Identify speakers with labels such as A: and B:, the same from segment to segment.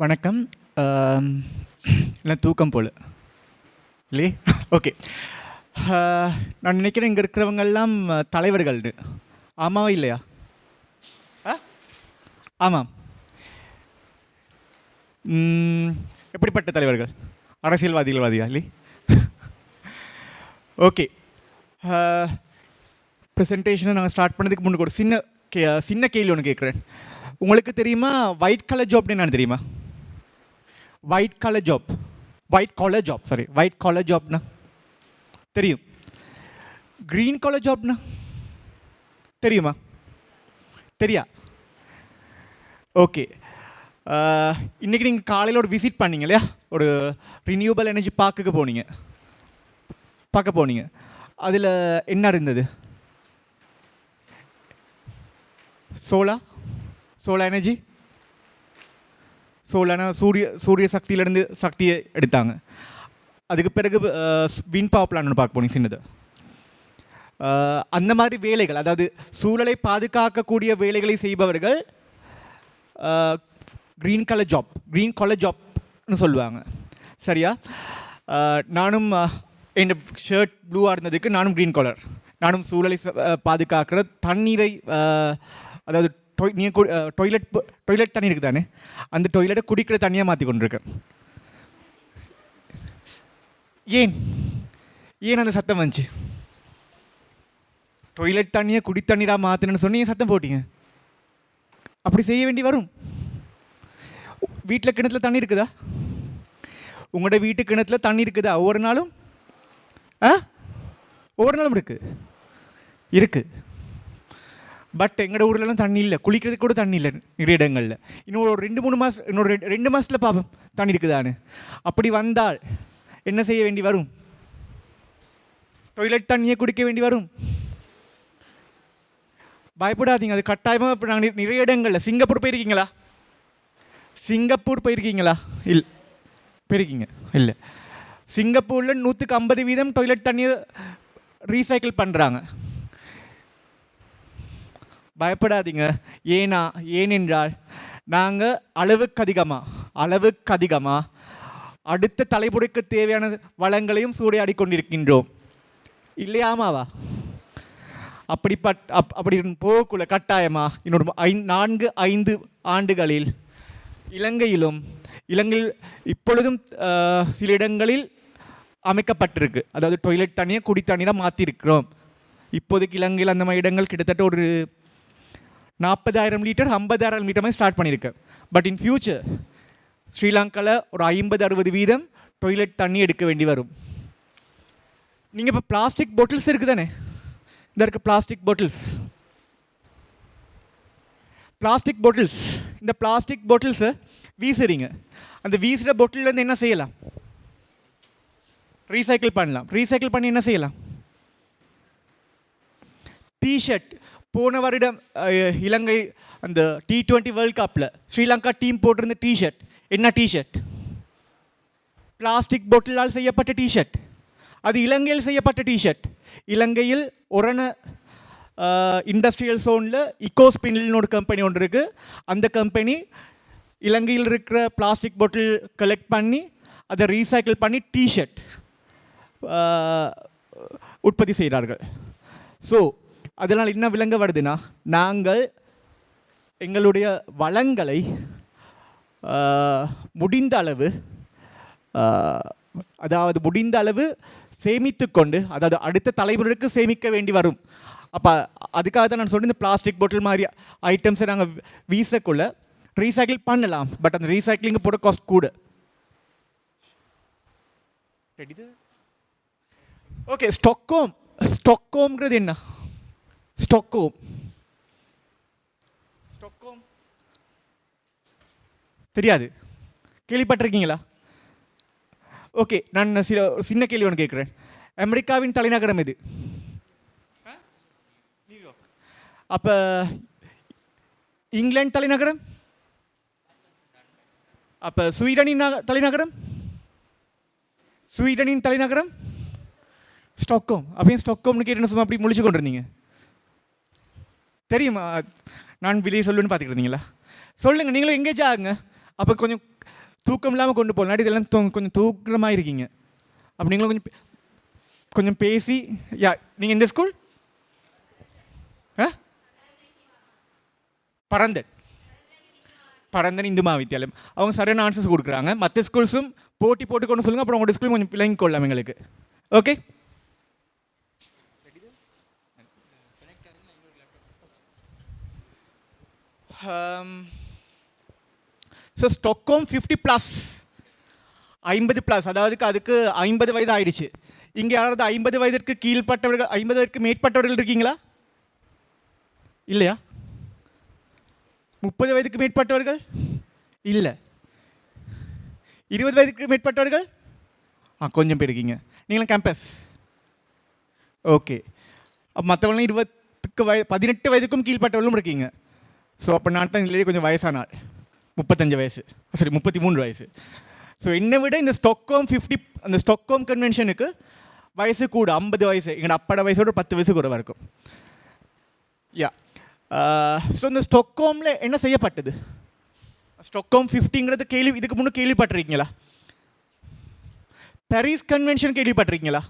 A: வணக்கம். இல்லை தூக்கம் போல் இல்லையே. ஓகே, நான் நினைக்கிறேன் இங்கே இருக்கிறவங்கெல்லாம் தலைவர்கள்னு. ஆமாவா இல்லையா? ஆமாம். எப்படிப்பட்ட தலைவர்கள்? அரசியல்வாதியா இல்லை? ஓகே, ப்ரெசன்டேஷனை நாங்கள் ஸ்டார்ட் பண்ணதுக்கு முன்னுக்கு ஒரு சின்ன கேள்வி ஒன்று கேட்குறேன். உங்களுக்கு தெரியுமா ஒயிட் கலர் ஜாப்னு என்னன்னு தெரியுமா? ஒயிட் காலர் ஜாப்னா தெரியும். க்ரீன் காலர் ஜாப்னா தெரியுமா? தெரியா? ஓகே, இன்றைக்கி நீங்கள் காலையில் ஒரு விசிட் பண்ணீங்க இல்லையா? ஒரு ரினியூவபிள் எனர்ஜி பார்க்க போனீங்க. அதில் என்ன இருந்தது? Solar energy. சூரிய சக்தியிலேருந்து சக்தியை எடுத்தாங்க. அதுக்கு பிறகு விண்ட் பவர் பிளான் ஒன்று பார்க்க போனீங்க சின்னது. அந்த மாதிரி வேலைகள், அதாவது சூழலை பாதுகாக்கக்கூடிய வேலைகளை செய்பவர்கள் க்ரீன் கலர் ஜாப்னு சொல்லுவாங்க. சரியா? நானும் என் ஷர்ட் ப்ளூவாக இருந்ததுக்கு நானும் க்ரீன் கலர். நானும் சூழலை பாதுகாக்கிற தண்ணீரை, அதாவது டொய்லெட் தண்ணி இருக்குது தானே, அந்த டொய்லெட்டை குடிக்கிற தண்ணியாக மாற்றி கொண்டிருக்கேன். ஏன் அந்த சத்தம் வந்துச்சு? டொய்லெட் தண்ணியை குடி தண்ணீராக மாற்றணுன்னு சொன்னி ஏன் சத்தம் போட்டீங்க? அப்படி செய்ய வேண்டி வரும். வீட்டில் கிணத்துல தண்ணி இருக்குதா? உங்களோட வீட்டு கிணத்துல தண்ணி இருக்குதா? ஒவ்வொரு நாளும் இருக்குது. பட் எங்களோட ஊர்லலாம் தண்ணி இல்லை, குளிக்கிறதுக்கு கூட தண்ணி இல்லை நிறைய இடங்களில். இன்னொரு 2 மாதத்தில் பார்ப்போம் தண்ணி இருக்குதான்னு. அப்படி வந்தால் என்ன செய்ய வேண்டி வரும்? டொய்லெட் தண்ணியை குடிக்க வேண்டி வரும். பயப்படாதீங்க, அது கட்டாயமாக. இப்போ நாங்கள் நிறைய இடங்களில் சிங்கப்பூர் போயிருக்கீங்களா? இல்லை. சிங்கப்பூரில் 150% டொய்லெட் தண்ணியை ரீசைக்கிள் பண்ணுறாங்க. பயப்படாதீங்க. ஏனென்றால் நாங்கள் அளவுக்கு அதிகமாக அடுத்த தலைமுறைக்கு தேவையான வளங்களையும் சூறையாடி கொண்டிருக்கின்றோம். இல்லையாமாவா? அப்படி போகக்குள்ள கட்டாயமாக இன்னொரு 4-5 ஆண்டுகளில் இலங்கையில் இப்பொழுதும் சில இடங்களில் அமைக்கப்பட்டிருக்கு. அதாவது டொய்லெட் தண்ணியை குடி தண்ணீராக மாற்றிருக்கிறோம். இப்போதைக்கு இலங்கையில் அந்த மாதிரி இடங்கள் கிட்டத்தட்ட ஒரு 40,000 லிட்டர் 50,000 லிட்டர் மாதிரி ஸ்டார்ட் பண்ணியிருக்கேன். பட் இன் ஃபியூச்சர் ஸ்ரீலங்காவில் ஒரு 50-60% டொய்லெட் தண்ணி எடுக்க வேண்டி வரும். நீங்கள் இப்போ பிளாஸ்டிக் பாட்டில்ஸ் இருக்குது தானே, இந்த இருக்க பிளாஸ்டிக் பாட்டில்ஸ், இந்த பிளாஸ்டிக் பாட்டில்ஸை வீசுறீங்க. அந்த வீசுகிற பாட்டிலேருந்து என்ன செய்யலாம்? ரீசைக்கிள் பண்ணி என்ன செய்யலாம்? டிஷர்ட். போன வருடம் இலங்கை அந்த T20 வேர்ல்ட் கப்பில் ஸ்ரீலங்கா டீம் போட்டிருந்த டிஷர்ட் என்ன டிஷர்ட்? பிளாஸ்டிக் பாட்டிலால் செய்யப்பட்ட டிஷர்ட். அது இலங்கையில் செய்யப்பட்ட டிஷர்ட். இலங்கையில் ஒரண இண்டஸ்ட்ரியல் சோனில் இக்கோஸ்பின்ல்னு ஒரு கம்பெனி ஒன்று இருக்குது. அந்த கம்பெனி இலங்கையில் இருக்கிற பிளாஸ்டிக் பாட்டில் கலெக்ட் பண்ணி அதை ரீசைக்கிள் பண்ணி டிஷர்ட் உற்பத்தி செய்கிறார்கள். ஸோ அதனால் என்ன விளங்க வருதுன்னா, நாங்கள் எங்களுடைய வளங்களை முடிந்த அளவு சேமித்து கொண்டு, அதாவது அடுத்த தலைமுறைக்கு சேமிக்க வேண்டி வரும். அப்போ அதுக்காக தான் நான் சொன்னேன், இந்த பிளாஸ்டிக் பாட்டில் மாதிரி ஐட்டம்ஸை நாங்கள் வீசக்குள்ள ரீசைக்கிள் பண்ணலாம். பட் அந்த ரீசைக்கிளிங்கு போட காஸ்ட் கூட. ஓகே, ஸ்டாக்ஹோம்ங்கிறது என்ன? ஸ்டாக்ஹோம் தெரியாது? கேள்விப்பட்டிருக்கீங்களா? ஓகே, நான் சின்ன கேள்வி ஒன்று கேட்குறேன். அமெரிக்காவின் தலைநகரம் எது? நியூயார்க். அப்போ இங்கிலாந்து தலைநகரம்? அப்போ ஸ்வீடனின் தலைநகரம் ஸ்டாக்ஹோம். அப்போ ஸ்டாக்ஹோம்னு கேட்டு சும்மா அப்படி முழிச்சு கொண்டிருந்தீங்க? தெரியுமா? நான் வெளியே சொல்லுன்னு பார்த்துக்கிட்டு இருந்தீங்களா? சொல்லுங்கள், நீங்களும் எங்கேஜ் ஆகுங்க. அப்போ கொஞ்சம் தூக்கம் இல்லாமல் கொண்டு போகலாம். இதெல்லாம் கொஞ்சம் தூக்கமாக இருக்கீங்க. அப்போ நீங்களும் கொஞ்சம் பேசி. யா, நீங்கள் எந்த ஸ்கூல்? பரந்தன் இந்து மகாவித்யாலயம். அவங்க சரியான ஆன்சர்ஸ் கொடுக்குறாங்க. மற்ற ஸ்கூல்ஸும் போட்டி போட்டுக்கொண்டு சொல்லுங்கள். அப்புறம் உங்களோட ஸ்கூல் கொஞ்சம் விளங்கி கொள்ளலாம் எங்களுக்கு. ஓகே. ஸோ ஸ்டாக்ஹோம் 50+, 50+, அதாவது அதுக்கு 50 வயது ஆயிடுச்சு. இங்கே யாராவது 50 வயதிற்கு கீழ்பட்டவர்கள், 50 வயதுக்கு மேற்பட்டவர்கள் இருக்கீங்களா? இல்லையா? 30 வயதுக்கு மேற்பட்டவர்கள் இல்லை. 20 வயதுக்கு மேற்பட்டவர்கள் கொஞ்சம் பேர் இருக்கீங்க. நீங்களும் கேம்பஸ். ஓகே. அப்போ மற்றவங்களும் 18 வயதுக்கும் கீழ்பட்டவர்களும் இருக்கீங்க. ஸோ அப்போ நான் தான் இதிலேயே கொஞ்சம் வயசான ஆள். 35 வயசு, சரி 33 வயசு. ஸோ என்னை விட இந்த ஸ்டாக்ஹோம் 50, அந்த ஸ்டாக்ஹோம் கன்வென்ஷனுக்கு வயசு கூட 50 வயசு. எங்களோட அப்பட வயசோட 10 வயசு குறைவாக இருக்கும். யா. ஸோ இந்த ஸ்டாக்ஹோமில் என்ன செய்யப்பட்டது? ஸ்டாக்ஹோம் 50ங்கிறது இதுக்கு முன்னே கேள்விப்பட்டிருக்கீங்களா? பாரிஸ் கன்வென்ஷன் கேள்விப்பட்டிருக்கீங்களா?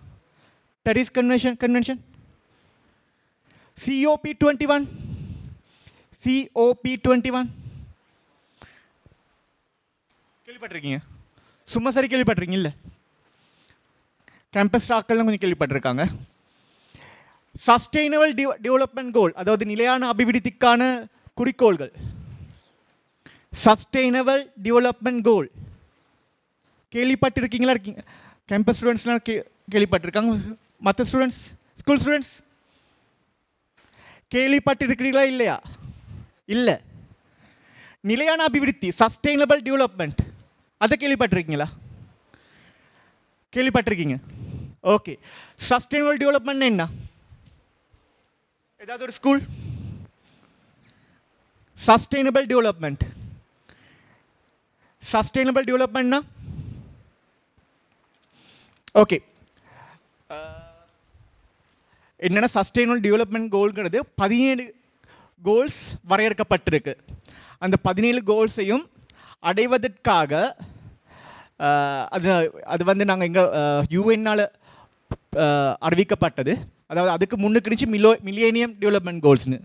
A: Paris convention COP21 கேள்விப்பட்டிருக்கீங்க? சும்மா சரி கேள்விப்பட்டிருக்கீங்க? இல்லை, கேம்பஸ் ஸ்டாக்கெல்லாம் கொஞ்சம் கேள்விப்பட்டிருக்காங்க. சஸ்டெயினபிள் டெவலப்மெண்ட் கோல், அதாவது நிலையான அபிவிருத்திக்கான குறிக்கோள்கள். சஸ்டெயினபிள் டெவலப்மெண்ட் கோல் கேள்விப்பட்டிருக்கீங்களா? இருக்கீங்க கேம்பஸ் ஸ்டூடெண்ட்ஸ்லாம் கேள்விப்பட்டிருக்காங்க. மற்ற ஸ்டூடெண்ட்ஸ், ஸ்கூல் ஸ்டூடெண்ட்ஸ் கேள்விப்பட்டிருக்கிறீங்களா? இல்லையா? இல்லை. நிலையான அபிவிருத்தி, சஸ்டெயினபிள் டெவலப்மெண்ட், அதை கேள்விப்பட்டிருக்கீங்களா? கேள்விப்பட்டிருக்கீங்க. ஓகே. சஸ்டெயினபிள் டெவலப்மெண்ட் என்ன? ஏதாவது ஒரு ஸ்கூல் சஸ்டெயினபிள் டெவலப்மெண்ட்னா ஓகே. என்னென்னா சஸ்டெயினபிள் டெவலப்மெண்ட் கோல்ங்கிறது 17 கோல்ஸ் வரையறுக்கப்பட்டிருக்கு. அந்த 17 கோல்ஸையும் அடைவதற்காக அது வந்து நாங்கள் எங்கள் யூஎன்னால் அறிவிக்கப்பட்டது. அதாவது அதுக்கு முன்னுக்கு மில்லேனியம் டெவலப்மெண்ட் கோல்ஸ்னு,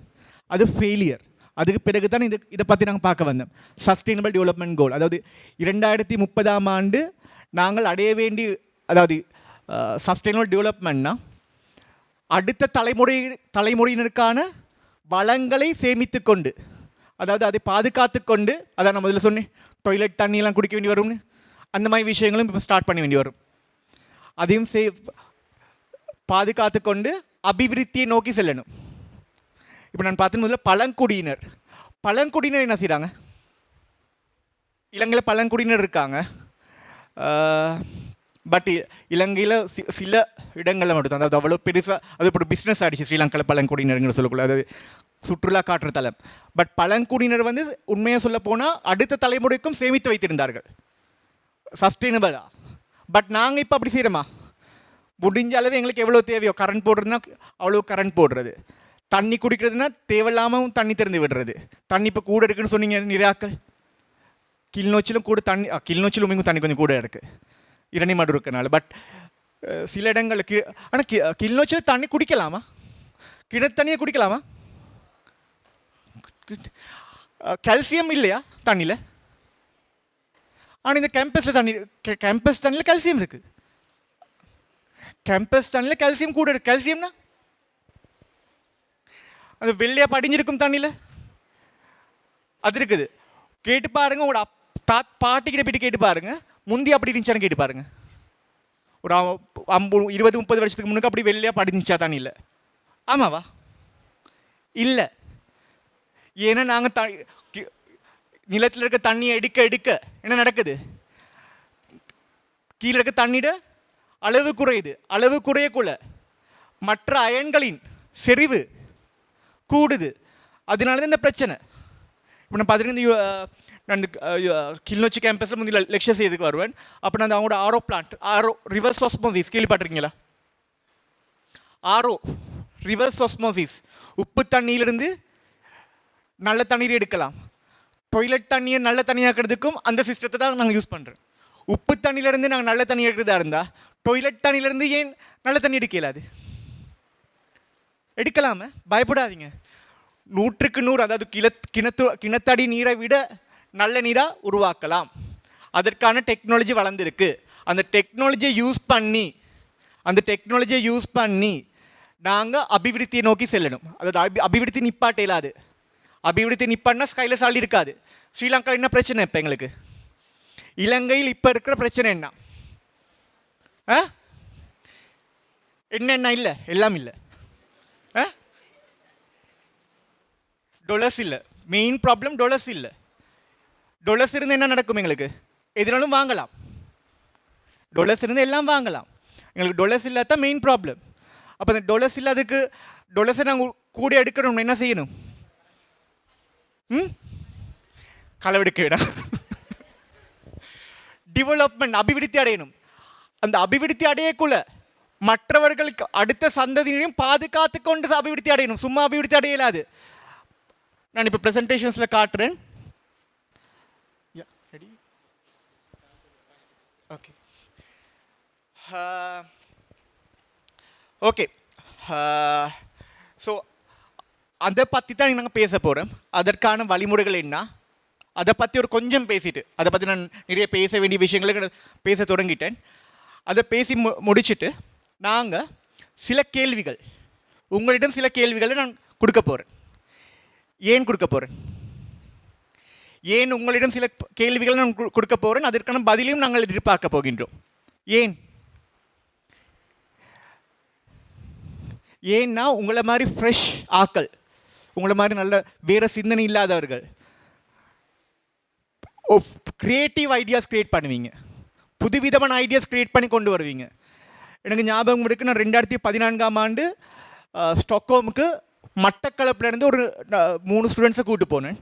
A: அது ஃபெயிலியர். அதுக்கு பிறகு தான் இதை பற்றி நாங்கள் பார்க்க வந்தோம். சஸ்டெயினபிள் டெவலப்மெண்ட் கோல், அதாவது 2030ஆம் ஆண்டு நாங்கள் அடைய வேண்டி, அதாவது சஸ்டெயினபிள் டெவலப்மெண்ட்னா அடுத்த தலைமுறையினருக்கான வளங்களை சேமித்து கொண்டு, அதாவது அதை பாதுகாத்து கொண்டு, அதான் நான் முதல்ல சொன்னேன் டாய்லெட் தண்ணியெல்லாம் குடிக்க வேண்டி வரும்னு, அந்த மாதிரி விஷயங்களும் இப்போ ஸ்டார்ட் பண்ண வேண்டி வரும். அதையும் பாதுகாத்து கொண்டு அபிவிருத்தியை நோக்கி செல்லணும். இப்போ நான் பார்த்து முதல்ல பழங்குடியினர் என்ன செய்கிறாங்க? இலங்கையில் பழங்குடியினர் இருக்காங்க. பட் இலங்கையில் சில இடங்களில் மட்டும் தான், அதாவது அவ்வளோ பெருசாக அது இப்போ பிஸ்னஸ் ஆகிடுச்சு ஸ்ரீலங்காவில் பழங்குடியினருங்கிற சொல்லக்கூடாது, அது சுற்றுலா காற்று தலம். பட் பழங்குடியினர் வந்து உண்மையாக சொல்ல போனால் அடுத்த தலைமுறைக்கும் சேமித்து வைத்திருந்தார்கள் சஸ்டெயினபிளாக. பட் நாங்கள் இப்போ அப்படி செய்கிறோமா? முடிஞ்ச அளவு எங்களுக்கு எவ்வளோ தேவையோ, கரண்ட் போடுறதுனா அவ்வளோ கரண்ட் போடுறது, தண்ணி குடிக்கிறதுனா தேவையில்லாமல் தண்ணி திறந்து விடுறது. தண்ணி இப்போ கூட இருக்குதுன்னு சொன்னீங்க நிறையாக்கள். கிளிநொச்சிலும் கூட தண்ணி, கிளிநொச்சிலும் இங்கே தண்ணி கொஞ்சம் கூட இருக்குது இரணிமடு இருக்கனால. பட் சில இடங்களுக்கு, ஆனால் கிளிநொச்சியில் தண்ணி குடிக்கலாமா? கிணத்து தண்ணியை குடிக்கலாமா? கால்சியம் இல்லையா தண்ணியில்? ஆனால் இந்த கேம்பஸ் தண்ணியில் கால்சியம் இருக்குது. கேம்பஸ் தண்ணியில் கால்சியம் கூட இருக்குது. கால்சியம்னா அந்த வெள்ளையாக படிஞ்சிருக்கும் தண்ணியில் அது இருக்குது. கேட்டு பாருங்க, உங்களோட பாட்டிக்கிட்ட போய்ட்டு கேட்டு பாருங்க, முந்தி அப்படி இருந்துச்சான்னு கேட்டு பாருங்க. ஒரு 20-30 வருஷத்துக்கு முன்னுக்கு அப்படி வெள்ளையாக படிஞ்சிச்சா தண்ணியில்? ஆமாவா? இல்லை. ஏன்னா நாங்கள் நிலத்தில் இருக்க தண்ணியை எடுக்க என்ன நடக்குது? கீழே இருக்க தண்ணியோட அளவு குறையுது. அளவு குறையக்குள்ள மற்ற அயன்களின் செறிவு கூடுது. அதனால தான் இந்த பிரச்சனை. இப்போ நான் பார்த்துட்டு நான் கிளிநொச்சி கேம்பஸில் முந்தைய லெக்சர் செய்யறதுக்கு வருவேன். அப்போ நான் அவங்களோட ஆரோ பிளான்ட், ரிவர்ஸ் ஆஸ்மோசிஸ் கேள்விப்பட்டிருக்கீங்களா? ரிவர்ஸ் ஆஸ்மோசிஸ், உப்பு தண்ணியிலிருந்து நல்ல தண்ணீர் எடுக்கலாம். டொய்லெட் தண்ணியை நல்ல தண்ணியாக்கிறதுக்கும் அந்த சிஸ்டத்தை தான் நாங்கள் யூஸ் பண்ணுறோம். உப்பு தண்ணியிலேருந்து நாங்கள் நல்ல தண்ணி எடுக்கிறதா இருந்தால் டொய்லெட் தண்ணியிலேருந்து ஏன் நல்ல தண்ணி எடுக்கலாது? எடுக்கலாமே, பயப்படாதீங்க. 100க்கு 100, அதாவது கிணத்தடி நீரை விட நல்ல நீராக உருவாக்கலாம். அதற்கான டெக்னாலஜி வளர்ந்துருக்கு. அந்த டெக்னாலஜியை யூஸ் பண்ணி நாங்கள் அபிவிருத்தியை நோக்கி செல்லணும். அதாவது அபிவிருத்தி நிப்பாட்ட இயலாது. அபிவிருத்தி நிப்பாட்டினா ஸ்கைல சாலி இருக்காது. ஸ்ரீலங்கா என்ன பிரச்சனை இப்போ எங்களுக்கு? இலங்கையில் இப்போ இருக்கிற பிரச்சனை என்ன? என்ன இல்லை, எல்லாம் இல்லை. டொலர்ஸ் இல்லை. மெயின் ப்ராப்ளம் டொலர்ஸ் இல்லை. டொலர்ஸ் இருந்து என்ன நடக்கும்? எங்களுக்கு எதுனாலும் வாங்கலாம். டொலர்ஸ் இருந்து எல்லாம் வாங்கலாம். எங்களுக்கு டொலர்ஸ் இல்லாத மெயின் ப்ராப்ளம். அப்போ அந்த டொலர்ஸ் இல்லாததுக்கு டொலர்ஸை நாங்கள் கூட எடுக்கணும். என்ன செய்யணும்? களவெடுக்க விட டெவலப்மெண்ட், அபிவிருத்தி அடையணும். அந்த அபிவிருத்தி அடையக்குள்ள மற்றவர்களுக்கு அடுத்த சந்ததியையும் பாதுகாத்து கொண்டு அபிவிருத்தி அடையணும். சும்மா அபிவிருத்தி அடையலாது. நான் இப்போ ப்ரெசன்டேஷன்ஸில் காட்டுறேன். ஓகே ஓகே ஸோ அதை பற்றி தான் நாங்கள் பேச போகிறோம். அதற்கான வழிமுறைகள் என்ன, அதை பற்றி ஒரு கொஞ்சம் பேசிட்டு, அதை பற்றி நான் நிறைய பேச வேண்டிய விஷயங்களுக்கு பேச தொடங்கிட்டேன். அதை பேசி முடிச்சுட்டு நாங்கள் சில கேள்விகள், உங்களிடம் சில கேள்விகளை நான் கொடுக்க போகிறேன். ஏன் கொடுக்க போகிறேன்? ஏன் உங்களிடம் சில கேள்விகளை நான் கொடுக்க போகிறேன், அதற்கான பதிலையும் நாங்கள் எதிர்பார்க்க போகின்றோம். ஏன்னா உங்களை மாதிரி ஃப்ரெஷ் ஆக்கள், உங்களை மாதிரி நல்ல வேறு சிந்தனை இல்லாதவர்கள் கிரியேட்டிவ் ஐடியாஸ் கிரியேட் பண்ணுவீங்க. புதுவிதமான ஐடியாஸ் கிரியேட் பண்ணி கொண்டு வருவீங்க. எனக்கு ஞாபகம் இருக்குது, நான் 2014ஆம் ஆண்டு ஸ்டாக்ஹோமுக்கு மட்டக்களப்பிலேருந்து ஒரு 3 ஸ்டூடெண்ட்ஸை கூப்பிட்டு போனேன்.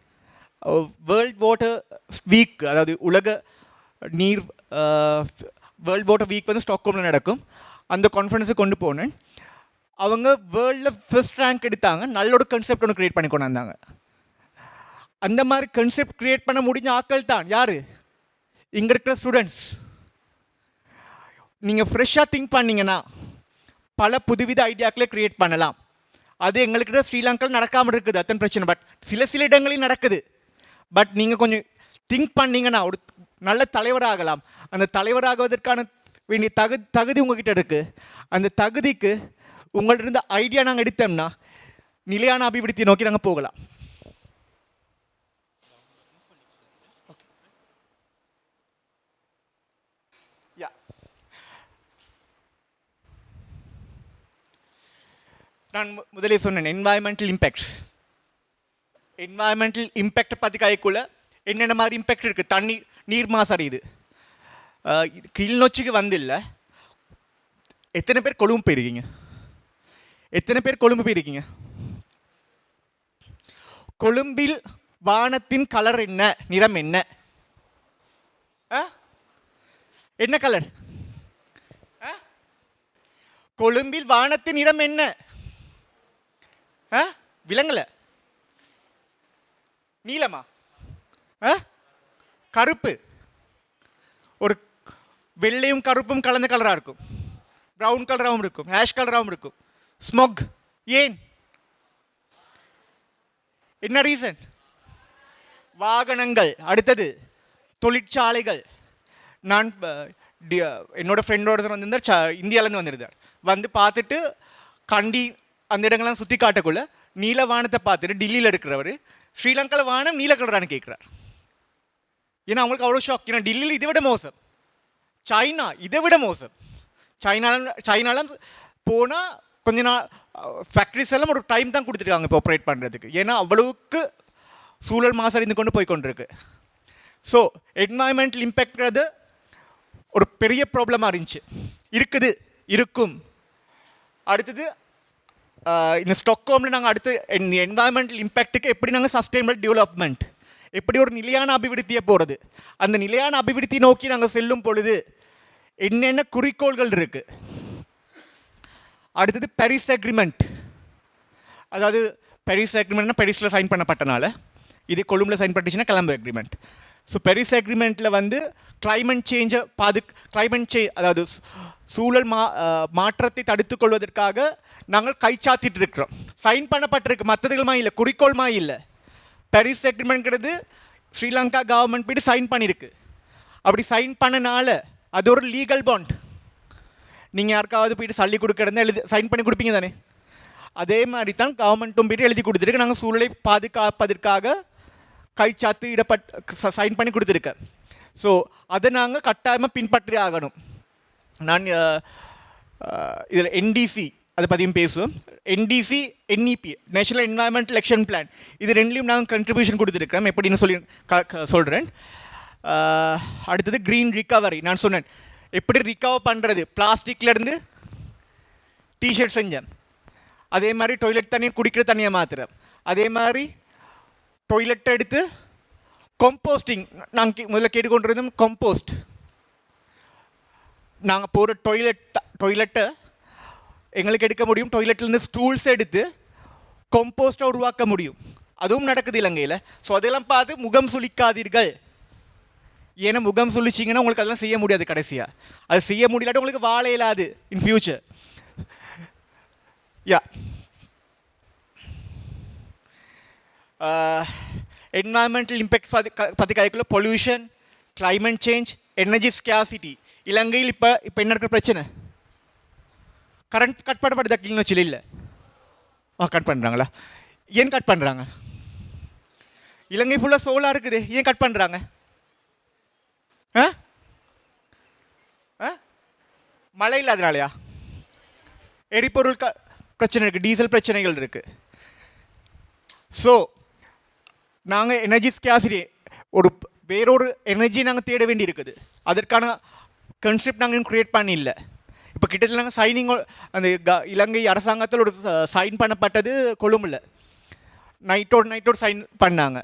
A: வேர்ல்ட் வாட்டர் வீக், அதாவது உலக நீர் வேர்ல்ட் வாட்டர் வீக் வந்து ஸ்டாக்ஹோமில் நடக்கும். அந்த கான்ஃபரன்ஸுக்கு கொண்டு போனேன். அவங்க வேர்ல்டில் ஃபர்ஸ்ட் ரேங்க் எடுத்தாங்க. நல்ல ஒரு கன்செப்ட் ஒன்று க்ரியேட் பண்ணி கொண்டு வந்தாங்க. அந்த மாதிரி கன்செப்ட் க்ரியேட் பண்ண முடிஞ்ச ஆட்கள் தான் யார்? இங்கே இருக்கிற ஸ்டூடெண்ட்ஸ். நீங்கள் ஃப்ரெஷ்ஷாக திங்க் பண்ணிங்கன்னா பல புதுவித ஐடியாக்களை க்ரியேட் பண்ணலாம். அது எங்கள்கிட்ட ஸ்ரீலங்காவில் நடக்காமல் இருக்குது, அத்தனை பிரச்சனை. பட் சில இடங்களில் நடக்குது. பட் நீங்கள் கொஞ்சம் திங்க் பண்ணிங்கன்னா ஒரு நல்ல தலைவராகலாம். அந்த தலைவராகுவதற்கான வேண்டிய தகுதி உங்கள்கிட்ட இருக்குது. அந்த தகுதிக்கு உங்கள்ட்ட இருந்த ஐடியா நாங்கள் எடுத்தோம்னா நிலையான அபிவிருத்தியை நோக்கி நாங்கள் போகலாம். நான் முதலே சொன்னேன் என்வாயன்மெண்டல் இம்பேக்ட் பற்றி கைக்குள்ள என்னென்ன மாதிரி இம்பேக்ட் இருக்குது. நீர் மாசடையுது. கிளிநொச்சிக்கு வந்து இல்லை, எத்தனை பேர் கொழும்பு போயிருக்கீங்க? கொழும்பில் வானத்தின் கலர் என்ன, நிறம் என்ன? என்ன கலர்? கொழும்பில் வானத்தின் நிறம் என்ன? விலங்கல? நீலமா? கருப்பு. ஒரு வெள்ளையும் கருப்பும் கலந்த கலராக இருக்கும். ப்ரௌன் கலராகவும் இருக்கும், ஆஷ் கலராகவும் இருக்கும். ஸ்மோக். ஏன்? என்ன ரீசன்? வாகனங்கள். அடுத்தது தொழிற்சாலைகள். நான் என்னோட ஃப்ரெண்டோட வந்திருந்தார், இந்தியாவிலேருந்து வந்திருந்தார். வந்து பார்த்துட்டு கண்டி அந்த இடங்கள்லாம் சுற்றி காட்டக்குள்ள நீல வானத்தை பார்த்துட்டு டெல்லியில் இருக்கிறவர் ஸ்ரீலங்காவில் வானம் நீல கலரானு கேட்குறார். ஏன்னா அவங்களுக்கு அவ்வளோ ஷாக். ஏன்னா டெல்லியில் இதை விட மோசம், சைனா இதை விட மோசம். சைனாலாம் போனால் கொஞ்ச நாள் ஃபேக்ட்ரிஸ் எல்லாம் ஒரு டைம் தான் கொடுத்துருக்காங்க இப்போ ஆப்ரேட் பண்ணுறதுக்கு. ஏன்னா அவ்வளவுக்கு சூழல் மாசடைந்து கொண்டு போய் கொண்டிருக்கு. ஸோ என்வாயன்மெண்டல் இம்பேக்ட்றது ஒரு பெரிய ப்ராப்ளமாக இருக்கும். அடுத்தது இந்த ஸ்டாக்ஹோமில் நாங்கள் அடுத்து என்வாயன்மெண்டல் இம்பேக்ட்டுக்கு எப்படி நாங்கள் சஸ்டைனபிள் டெவலப்மெண்ட், எப்படி ஒரு நிலையான அபிவிருத்தியை போகிறது, அந்த நிலையான அபிவிருத்தி நோக்கி நாங்கள் செல்லும் பொழுது என்னென்ன குறிக்கோள்கள் இருக்குது. அடுத்தது பாரிஸ் அக்ரிமெண்ட். அதாவது பாரிஸ் அக்ரிமெண்ட்னா பாரிஸில் சைன் பண்ணப்பட்டனால இது கொழும்பில் சைன் பண்ணிச்சுன்னா கொலம்போ அக்ரிமெண்ட். ஸோ பெரிஸ் அக்ரிமெண்ட்டில் வந்து கிளைமேட் சேஞ்சை கிளைமேட் சேஞ்ச் அதாவது சூழல் மாற்றத்தை தடுத்துக் கொள்வதற்காக நாங்கள் கைச்சாத்திட்டு இருக்கிறோம். சைன் பண்ணப்பட்டிருக்கு, மற்றதுகளுமா இல்லை, குறிக்கோள்மா இல்லை. பெரிஸ் அக்ரிமெண்ட்ங்கிறது ஸ்ரீலங்கா கவர்மெண்ட் போய்ட்டு சைன் பண்ணியிருக்கு. அப்படி சைன் பண்ணனால அது ஒரு லீகல் பாண்ட். நீங்கள் யாருக்காவது போய்ட்டு சல்லி கொடுக்கறதா எழுதி சைன் பண்ணி கொடுப்பீங்க தானே? அதே மாதிரி தான் கவர்மெண்ட்டும் போய்ட்டு எழுதி கொடுத்துருக்கு. நாங்கள் சூழலை பாதுகாப்பதற்காக கைச்சாத்து சைன் பண்ணி கொடுத்துருக்க. ஸோ அதை நாங்கள் கட்டாயமாக பின்பற்றி ஆகணும். நான் இதில் என்டிசி அதை பற்றியும் பேசுவோம். NTC, NEP, national environmental action plan, இது ரெண்டுலேயும் நாங்கள் கண்ட்ரிபியூஷன் கொடுத்துருக்கிறோம். எப்படின்னு சொல்கிறேன். அடுத்தது க்ரீன் ரிகவரி. நான் சொன்னேன் எப்படி ரிகவர் பண்ணுறது. பிளாஸ்டிக்லேருந்து டிஷர்ட் செஞ்சேன். அதே மாதிரி டாய்லெட் தண்ணியை குடிக்கிற தண்ணியை மாற்றுறேன். அதே மாதிரி டாய்லெட்டை எடுத்து கம்போஸ்டிங் நாங்கள் முதல்ல கேட்டுக்கொண்டிருந்தோம். கம்போஸ்ட் நாங்கள் போகிற டாய்லெட்டை எங்களுக்கு எடுக்க முடியும். டாய்லெட்லேருந்து ஸ்டூல்ஸ் எடுத்து கம்போஸ்ட்டை உருவாக்க முடியும். அதுவும் நடக்குது இலங்கையில். ஸோ அதெல்லாம் பார்த்து முகம் சுளிக்காதீர்கள். ஏன்னா முகம் சுழிச்சிங்கன்னா உங்களுக்கு அதெல்லாம் செய்ய முடியாது. கடைசியாக அது செய்ய முடியலாட்டி உங்களுக்கு வாழ இயலாது in future. Yeah environmental impact பற்றி கதைக்குள்ள pollution, climate change, energy scarcity. இலங்கையில் இப்போ என்ன இருக்கிற பிரச்சனை? கரண்ட் கட் பண்ணப்படுதா? கிளிநொச்சியில் இல்லை. கட் பண்ணுறாங்களா? ஏன் கட் பண்ணுறாங்க? இலங்கை ஃபுல்லாக சோலாக இருக்குது, ஏன் கட் பண்ணுறாங்க? மழை இல்லாதனாலையா? எரிபொருள் பிரச்சனை இருக்குது, டீசல் பிரச்சனைகள் இருக்குது. ஸோ நாங்கள் எனர்ஜி ஸ்கேசிட்டி வேறொரு எனர்ஜி நாங்கள் தேட வேண்டி இருக்குது. அதற்கான கன்செப்ட் நாங்கள் க்ரியேட் பண்ணி இல்லை. இப்போ கிட்டத்தட்ட நாங்கள் சைனிங் அந்த இலங்கை அரசாங்கத்தில் ஒரு சைன் பண்ணப்பட்டது கொழும்பில். நைட்டோடு சைன் பண்ணாங்க.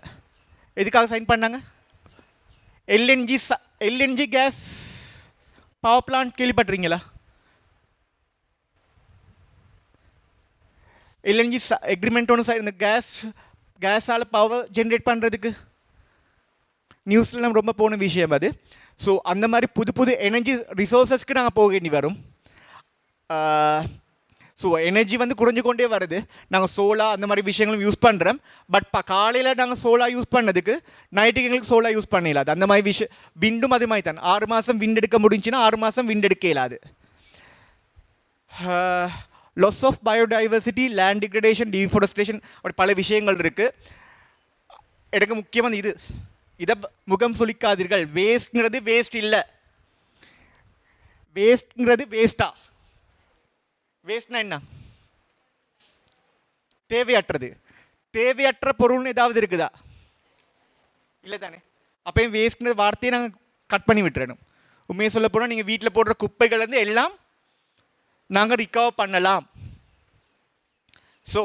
A: எதுக்காக சைன் பண்ணாங்க? எல்என்ஜி கேஸ் பவர் பிளான்ட் கேள்விப்பட்டிருக்கீங்களா? எல்என்ஜி எக்ரிமெண்ட் ஒன்று இந்த கேஸால் பவர் ஜென்ரேட் பண்ணுறதுக்கு நியூஸ்லாம் ரொம்ப போன விஷயம் அது. ஸோ அந்த மாதிரி புது எனர்ஜி ரிசோர்ஸஸ்க்கு நாங்கள் போக வேண்டி வரும். ஸோ எனர்ஜி வந்து குறைஞ்சு கொண்டே வருது. நாங்கள் சோலா அந்த மாதிரி விஷயங்களும் யூஸ் பண்ணுறோம். பட் காலையில் நாங்கள் சோலா யூஸ் பண்ணதுக்கு நைட்டுக்கு எங்களுக்கு சோலா யூஸ் பண்ண இல்லாது. அந்த மாதிரி விஷயம் விண்டும் அது மாதிரி தான். 6 மாதம் விண்ட் எடுக்க முடிஞ்சுன்னா 6 மாதம் விண்ட் எடுக்க இல்லாது. Loss of biodiversity, land degradation, deforestation, அப்படி பல விஷயங்கள் இருக்குது. எனக்கு முக்கியமாக இதை முகம் சுளிக்காதீர்கள். வேஸ்ட்ங்கிறது வேஸ்ட் இல்லை. வேஸ்ட்ங்கிறது வேஸ்ட்டா? வேஸ்ட்னா என்ன? தேவையற்றது. தேவையற்ற பொருள்னு ஏதாவது இருக்குதா? இல்லை தானே? அப்போ வேஸ்ட்ங்கிற வார்த்தையை நாங்கள் கட் பண்ணி விட்டுறணும். உண்மையை சொல்ல போனால் நீங்கள் வீட்டில் போடுற குப்பைகள்லேருந்து எல்லாம் நாங்கள் ரிகவர் பண்ணலாம். ஸோ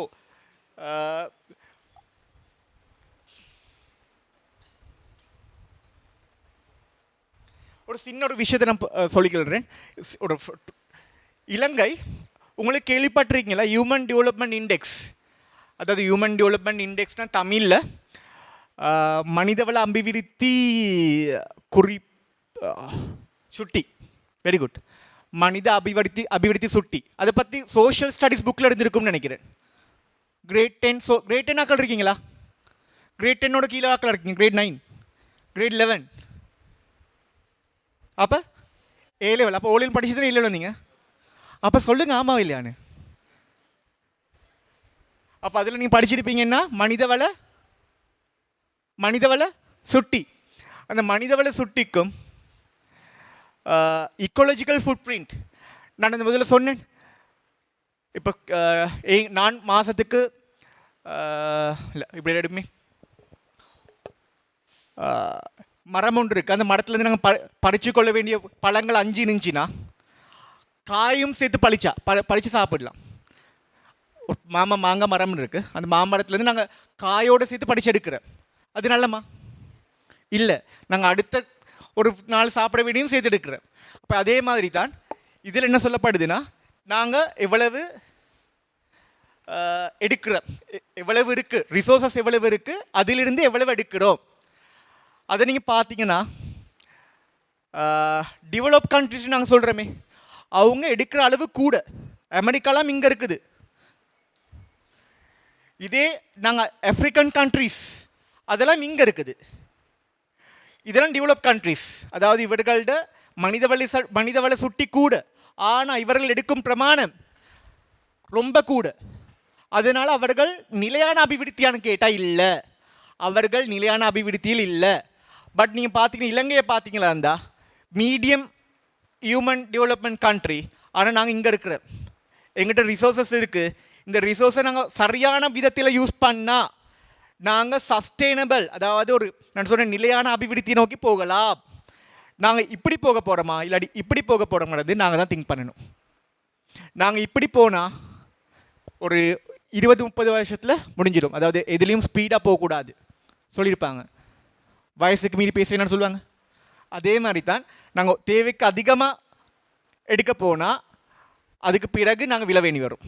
A: ஒரு சின்ன ஒரு விஷயத்தை நான் சொல்லிக்கிறேன். ஒரு இலங்கை உங்களுக்கு கேள்விப்பட்டிருக்கீங்களா? Human development index. அதாவது ஹியூமன் டெவலப்மெண்ட் இண்டெக்ஸ்னால் தமிழில் மனிதவள அபிவிருத்தி சுட்டி. Very good. மனித அபிவிருத்தி சுட்டி. அதை பற்றி சோஷியல் ஸ்டடீஸ் புக்கில் இருந்திருக்கும்னு நினைக்கிறேன். கிரேட் 10. கிரேட் 10 ஆக்கள் இருக்கீங்களா? கிரேட் 10ஓட கீழே ஆக்கள் இருக்கீங்க. Grade 9, grade 11. அப்போ A level. அப்போ O level படிச்சு தானே A level வந்தீங்க. அப்போ சொல்லுங்கள் ஆமாம் இல்லையான்னு. அப்போ அதில் நீங்கள் படிச்சிருப்பீங்கன்னா மனிதவள சுட்டி. அந்த மனிதவள சுட்டிக்கும் இக்கோலஜிக்கல் ஃபுட் பிரிண்ட் நான் இந்த முதல்ல சொன்னேன். இப்போ நான் மாதத்துக்கு இல்லை இப்படி எடுமே மரம் ஒன்று இருக்குது. அந்த மரத்துலேருந்து நாங்கள் பறித்து கொள்ள வேண்டிய பழங்கள் 5 இருந்துச்சுன்னா காயும் சேர்த்து பறித்து சாப்பிடலாம். மாங்காய் மரம்னு இருக்குது. அந்த மாமரத்துலேருந்து நாங்கள் காயோடு சேர்த்து பறித்து எடுக்கிறோம். அது நல்லம்மா இல்லை, நாங்கள் அடுத்த ஒரு நாள் சாப்பிட வேண்டியும் சேர்த்து எடுக்கிறோம். அப்போ அதே மாதிரி தான் இதில் என்ன சொல்லப்படுதுன்னா நாங்கள் எவ்வளவு எடுக்கிற எவ்வளவு இருக்குது, ரிசோர்ஸஸ் எவ்வளவு இருக்குது, அதிலிருந்து எவ்வளவு எடுக்கிறோம். அதை நீங்கள் பார்த்தீங்கன்னா டெவலப் கண்ட்ரிஸ் நாங்கள் சொல்கிறோமே, அவங்க எடுக்கிற அளவு கூட. அமெரிக்காலாம் இங்கே இருக்குது. இதே நாங்கள் ஆஃப்ரிக்கன் கண்ட்ரிஸ் அதெல்லாம் இங்கே இருக்குது. இதெல்லாம் டெவலப் கண்ட்ரிஸ். அதாவது இவர்கள்ட மனிதவள சுட்டி கூட, ஆனால் இவர்கள் எடுக்கும் பிரமாணம் ரொம்ப கூட. அதனால் அவர்கள் நிலையான அபிவிருத்தியான்னு கேட்டால் இல்லை, அவர்கள் நிலையான அபிவிருத்தியில் இல்லை. பட் நீங்கள் பார்த்தீங்கன்னா இலங்கையை பார்த்தீங்களா இருந்தா மீடியம் ஹியூமன் டெவலப்மெண்ட் கண்ட்ரி, ஆனால் நாங்கள் இங்கே இருக்கிற எங்கிட்ட ரிசோர்ஸஸ் இருக்குது. இந்த ரிசோர்ஸை நாங்கள் சரியான விதத்தில் யூஸ் பண்ணால் நாங்கள் சஸ்டெயினபிள், அதாவது ஒரு நான் சொன்ன நிலையான அபிவிருத்தி நோக்கி போகலாம். நாங்கள் இப்படி போக போகிறோமா இல்லாட்டி இப்படி போக போகிறோங்கிறது நாங்கள் தான் திங்க் பண்ணணும். நாங்கள் இப்படி போனால் ஒரு 20-30 வருஷத்தில் முடிஞ்சிடும். அதாவது எதுலேயும் ஸ்பீடாக போகக்கூடாது சொல்லியிருப்பாங்க. வயசுக்கு மீறி பேசுவேன்னு சொல்லுவாங்க. அதே மாதிரி தான் நாங்கள் தேவைக்கு அதிகமாக எடுக்க போனால் அதுக்கு பிறகு நாங்கள் விழ வேண்டி வரும்.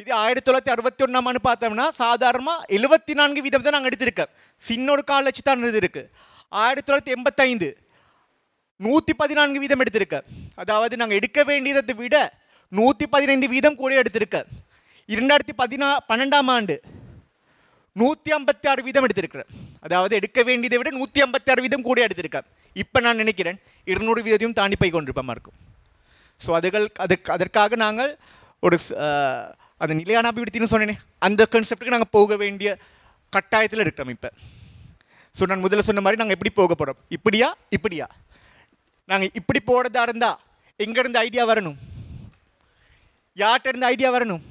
A: இது 1961ஆம் ஆண்டு பார்த்தோம்னா சாதாரணமாக 74% தான் நாங்கள் எடுத்திருக்கோம். சின்னொரு கால் வச்சு தான் இருக்குது. 1985 114% எடுத்திருக்க. அதாவது நாங்கள் எடுக்க வேண்டியதை விட 115% கூட எடுத்திருக்க. 2012ஆம் ஆண்டு 156% எடுத்திருக்கிறேன். அதாவது எடுக்க வேண்டியதை விட 156% கூட எடுத்திருக்கேன். இப்போ நான் நினைக்கிறேன் 200% தாண்டி போய் கொண்டிருப்பமா இருக்கும். ஸோ அதற்காக நாங்கள் ஒரு அந்த நிலையான அபிவிருத்தின்னு சொன்னேனே, அந்த கான்செப்டுக்கு நாங்கள் போக வேண்டிய கட்டாயத்தில் இருக்கிறோம் இப்போ. ஸோ நான் முதல்ல சொன்ன மாதிரி நாங்கள் எப்படி போக போகிறோம், இப்படியா நாங்கள் இப்படி போகிறதா இருந்தால் எங்கேருந்து ஐடியா வரணும், யார்கிட்ட இருந்து ஐடியா வரணும்,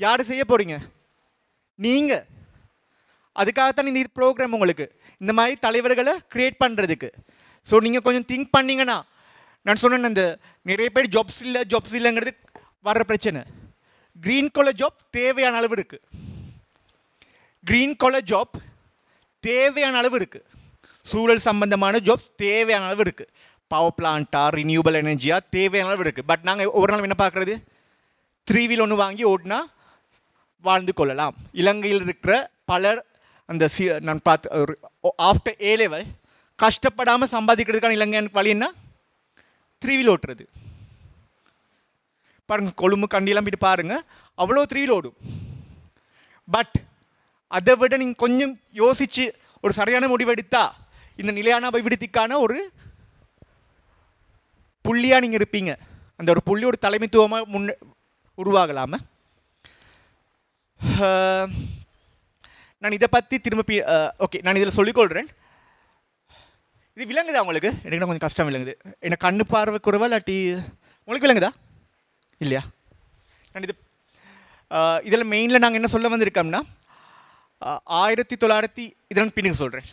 A: யார் செய்ய போகிறீங்க, நீங்கள். அதுக்காகத்தான் இந்த ப்ரோக்ராம் உங்களுக்கு இந்த மாதிரி தலைவர்களை க்ரியேட் பண்ணுறதுக்கு. ஸோ நீங்கள் கொஞ்சம் திங்க் பண்ணிங்கன்னா, நான் சொன்னேன் அந்த நிறைய பேர் ஜாப்ஸ் இல்லைங்கிறது வர்ற பிரச்சனை. க்ரீன் காலர் ஜாப் தேவையான அளவு இருக்குது. க்ரீன் காலர் ஜாப் தேவையான அளவு இருக்குது. சூழல் சம்பந்தமான ஜாப்ஸ் தேவையான அளவு இருக்குது. பவர் பிளான்ட்டா, ரினியூவபிள் எனர்ஜியா தேவையான அளவு இருக்குது. பட் நாங்கள் ஒவ்வொரு நாள் என்ன பார்க்குறது, 3 வீல் ஒன்று வாங்கி ஓட்டினா வாழ்ந்து கொள்ளலாம். இலங்கையில் இருக்கிற பலர் அந்த நான் பார்த்து ஒரு ஆஃப்டர் A லெவல் கஷ்டப்படாமல் சம்பாதிக்கிறதுக்கான இலங்கை வழி என்ன, 3 வீல் ஓட்டுறது. பாருங்கள், கொழும்பு கண்டியெல்லாம் போய்ட்டு பாருங்கள், அவ்வளோ 3 வீல் ஓடும். பட் அதை விட நீங்கள் கொஞ்சம் யோசித்து ஒரு சரியான முடிவெடுத்தா இந்த நிலையான அபிவிருத்திக்கான ஒரு புள்ளியாக நீங்கள் இருப்பீங்க. அந்த ஒரு புள்ளி ஒரு தலைமைத்துவமாக உருவாகலாம. நான் இதை பற்றி திரும்ப ஓகே நான் இதில் சொல்லிக்கொள்கிறேன். இது விளங்குதா உங்களுக்கு? எனக்கு கொஞ்சம் கஷ்டம் விளங்குது. எனக்கு கண்ணு பார்வை குறைவா இல்லாட்டி உங்களுக்கு விளங்குதா இல்லையா? நான் இதில் மெயினில் நாங்கள் என்ன சொல்ல வந்திருக்கோம்னா 1900 இதெல்லாம் பின்னுக்கு சொல்கிறேன்.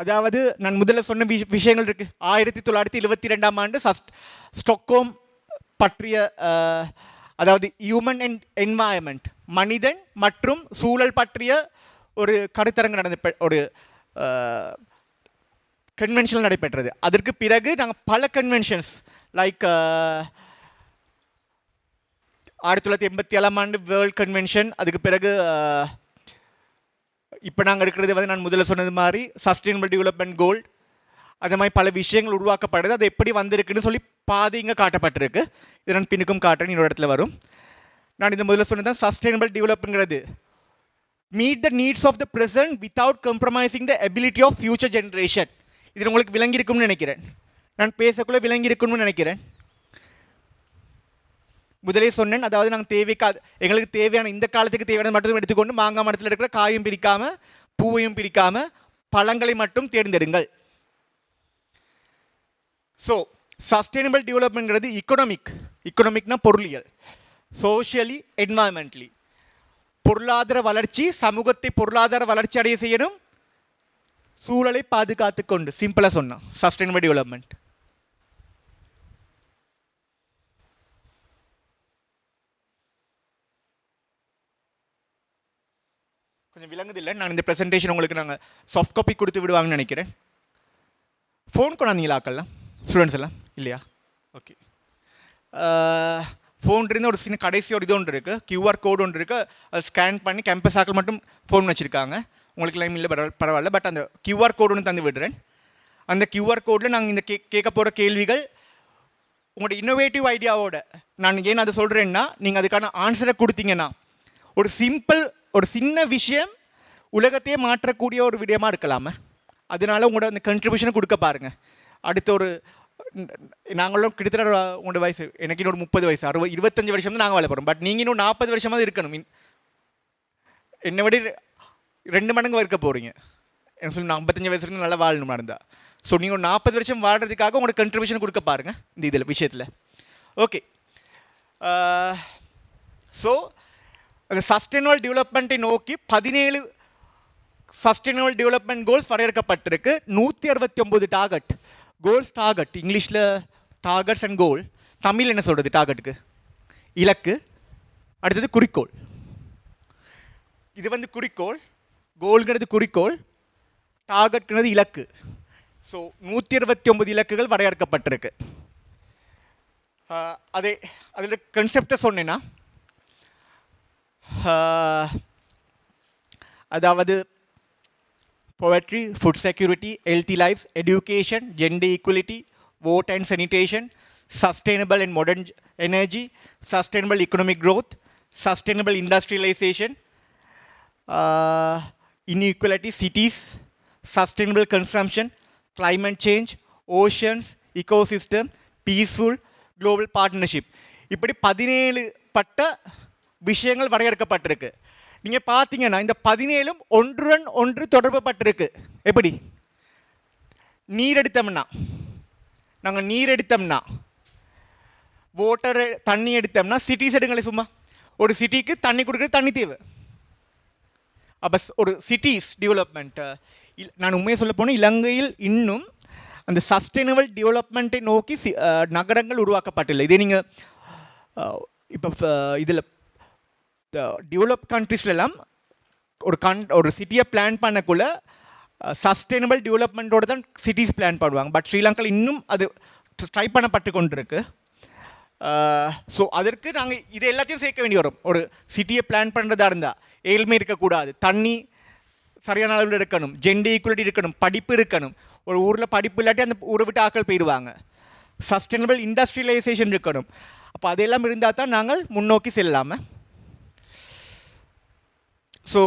A: அதாவது நான் முதல்ல சொன்ன விஷயங்கள் இருக்குது. 1972ஆம் ஆண்டு ஸ்டாக்ஹோம் பற்றிய அதாவது ஹியூமன் அண்ட் என்வாயன்மெண்ட், மனிதன் மற்றும் சூழல் பற்றிய ஒரு கருத்தரங்கு நடந்த ஒரு கன்வென்ஷன் நடைபெற்றது. அதற்கு பிறகு நாங்கள் பல கன்வென்ஷன்ஸ் லைக் 1987ஆம் ஆண்டு வேர்ல்ட் கன்வென்ஷன், அதுக்கு பிறகு இப்போ நாங்கள் இருக்கிறது வந்து நான் முதல்ல சொன்னது மாதிரி சஸ்டைனபிள் டெவலப்மெண்ட் கோல், அது மாதிரி பல விஷயங்கள் உருவாக்கப்படுது. அது எப்படி வந்திருக்குன்னு சொல்லி பாதி இங்கே காட்டப்பட்டிருக்கு. இது நான் பின்னுக்கும் காட்டுறேன், இன்னொரு இடத்துல வரும். நான் இந்த முதல்ல சொன்னது தான் சஸ்டைனபிள் டெவலப்ங்கிறது meet the needs of the present without compromising the ability of future generation. இது உங்களுக்கு விளங்கியிருக்கும்னு நினைக்கிறேன். நான் பேசக்குள்ளே விளங்கியிருக்கும்னு நினைக்கிறேன். முதலே சொன்னேன், அதாவது நாங்கள் எங்களுக்கு தேவையான இந்த காலத்துக்கு தேவையான மட்டும் எடுத்துக்கொண்டு மாங்காய் மரத்தில் இருக்கிற காயும் பிரிக்காமல் பூவையும் பிரிக்காமல் பழங்களை மட்டும் தேர்ந்தெடுங்கள். ஸோ சஸ்டைனபிள் டெவலப்மெண்ட்ங்கிறது இக்கனாமிக்னா பொருளியல், சோஷியலி என்வாயன்மெண்ட்லி. பொருளாதார வளர்ச்சி, சமூகத்தை பொருளாதார வளர்ச்சி அடைய செய்யணும், சூழலை பாதுகாத்து கொண்டு, சிம்பிளாக சொன்னோம் சஸ்டைனபிள் டெவலப்மெண்ட். கொஞ்சம் விளங்குதில்லை. நான் இந்த ப்ரெசன்டேஷன் உங்களுக்கு நாங்கள் சாஃப்ட் காப்பி கொடுத்து விடுவாங்கன்னு நினைக்கிறேன். ஃபோன் கொண்டாந்தீங்களா ஆக்கள்லாம்? ஸ்டூடெண்ட்ஸ் எல்லாம் இல்லையா? ஓகே. ஃபோன் இருந்து ஒரு சின்ன கடைசி ஒரு இது ஒன்று இருக்குது, கியூஆர் கோடு ஒன்று இருக்குது. அதை ஸ்கேன் பண்ணி கேம்பஸ் ஆக்கள் மட்டும் ஃபோன் வச்சுருக்காங்க. உங்களுக்கு லைம் இல்லை பரவாயில்ல. பட் அந்த கியூஆர் கோடு ஒன்று தந்து விடுறேன். அந்த கியூஆர் கோடில் நாங்கள் இந்த கேட்க போகிற கேள்விகள் உங்களோட இன்னோவேட்டிவ் ஐடியாவோட நான் ஏன் அதை சொல்கிறேன்னா, நீங்கள் அதுக்கான ஆன்சரை கொடுத்தீங்கன்னா ஒரு சிம்பிள் ஒரு சின்ன விஷயம் உலகத்தையே மாற்றக்கூடிய ஒரு விடயமாக இருக்கலாமே. அதனால உங்களோட அந்த கண்ட்ரிபியூஷனை கொடுக்க பாருங்கள். அடுத்த ஒரு நாங்களும் கிட்டத்தட்ட உங்களோட வயசு எனக்கு இன்னொரு 30 வயசு 25 வருஷம் தான் நாங்கள் வாழ போகிறோம். பட் நீங்கள் இன்னும் 40 வருஷமாக இருக்கணும். என்னை விட 2 மடங்கு இருக்க போகிறீங்க. என்ன சொல்லி நான் 55 வயசுலேருந்து நல்லா வாழணுமா இருந்தால். ஸோ நீங்கள் ஒரு 40 வருஷம் வாழ்கிறதுக்காக உங்களோட கண்ட்ரிபியூஷன் கொடுக்க பாருங்கள் இந்த இதில் விஷயத்தில். ஓகே. ஸோ அந்த சஸ்டைனபிள் டெவலப்மெண்ட்டை நோக்கி 17 சஸ்டைனபிள் டெவலப்மெண்ட் கோல்ஸ் வரையறுக்கப்பட்டிருக்கு. 169 டார்கெட் கோல்ஸ். டார்கெட் இங்கிலீஷில் டார்கெட்ஸ் அண்ட் கோல். தமிழ் என்ன சொல்கிறது டார்கெட்டுக்கு? இலக்கு. அடுத்தது குறிக்கோள். இது வந்து குறிக்கோள், கோல்ங்கிறது குறிக்கோள், டார்கெட்ங்கிறது இலக்கு. ஸோ 169 இலக்குகள் வரையறுக்கப்பட்டிருக்கு. அதில் கன்செப்டை சொன்னேன்னா, அதாவது poverty, food security, healthy lives, education, gender equality, water and sanitation, sustainable and modern energy, sustainable economic growth, sustainable industrialization, inequality, cities, sustainable consumption, climate change, oceans, ecosystem, peaceful, global partnership. இப்படி 17 பட்ட விஷயங்கள் வரையறுக்கப்பட்டிருக்கு. நீங்கள் பார்த்தீங்கன்னா இந்த 17ம் ஒன்றுடன் ஒன்று தொடர்பு பட்டிருக்கு. எப்படி? நீர் எடுத்தோம்னா, நாங்கள் நீர் எடுத்தோம்னா, வாட்டர் தண்ணி எடுத்தோம்னா, சிட்டிஸ் எடுங்களே. சும்மா ஒரு சிட்டிக்கு தண்ணி கொடுக்குறது தண்ணி தேவை. அப்போ ஒரு சிட்டிஸ் டெவலப்மெண்ட், நான் உண்மையை சொல்ல போனால் இலங்கையில் இன்னும் அந்த சஸ்டைனபிள் டெவலப்மெண்ட்டை நோக்கி நகரங்கள் உருவாக்கப்பட்டில்லை. இதே நீங்கள் இப்போ இதில் டெவலப் கண்ட்ரீஸ்லாம் ஒரு சிட்டியை பிளான் பண்ணக்குள்ள சஸ்டைனபிள் டெவலப்மெண்ட்டோடு தான் சிட்டிஸ் பிளான் பண்ணுவாங்க. பட் ஸ்ரீலங்காவில் இன்னும் அது ட்ரை பண்ணப்பட்டு கொண்டு இருக்கு. ஸோ அதற்கு நாங்கள் இது எல்லாத்தையும் சேர்க்க வேண்டி வரும். ஒரு சிட்டியை பிளான் பண்ணுறதா இருந்தால் ஏழ்மை இருக்கக்கூடாது, தண்ணி சரியான அளவில் இருக்கணும், ஜெண்டர் ஈக்குவலிட்டி இருக்கணும், படிப்பு இருக்கணும். ஒரு ஊரில் படிப்பு இல்லாட்டி அந்த ஊரை விட்டு ஆக்கள் போயிடுவாங்க. சஸ்டைனபிள் இண்டஸ்ட்ரியலைசேஷன் இருக்கணும். அப்போ அதெல்லாம் இருந்தால் தான் நாங்கள் முன்னோக்கி செல்லாமல். ஸோ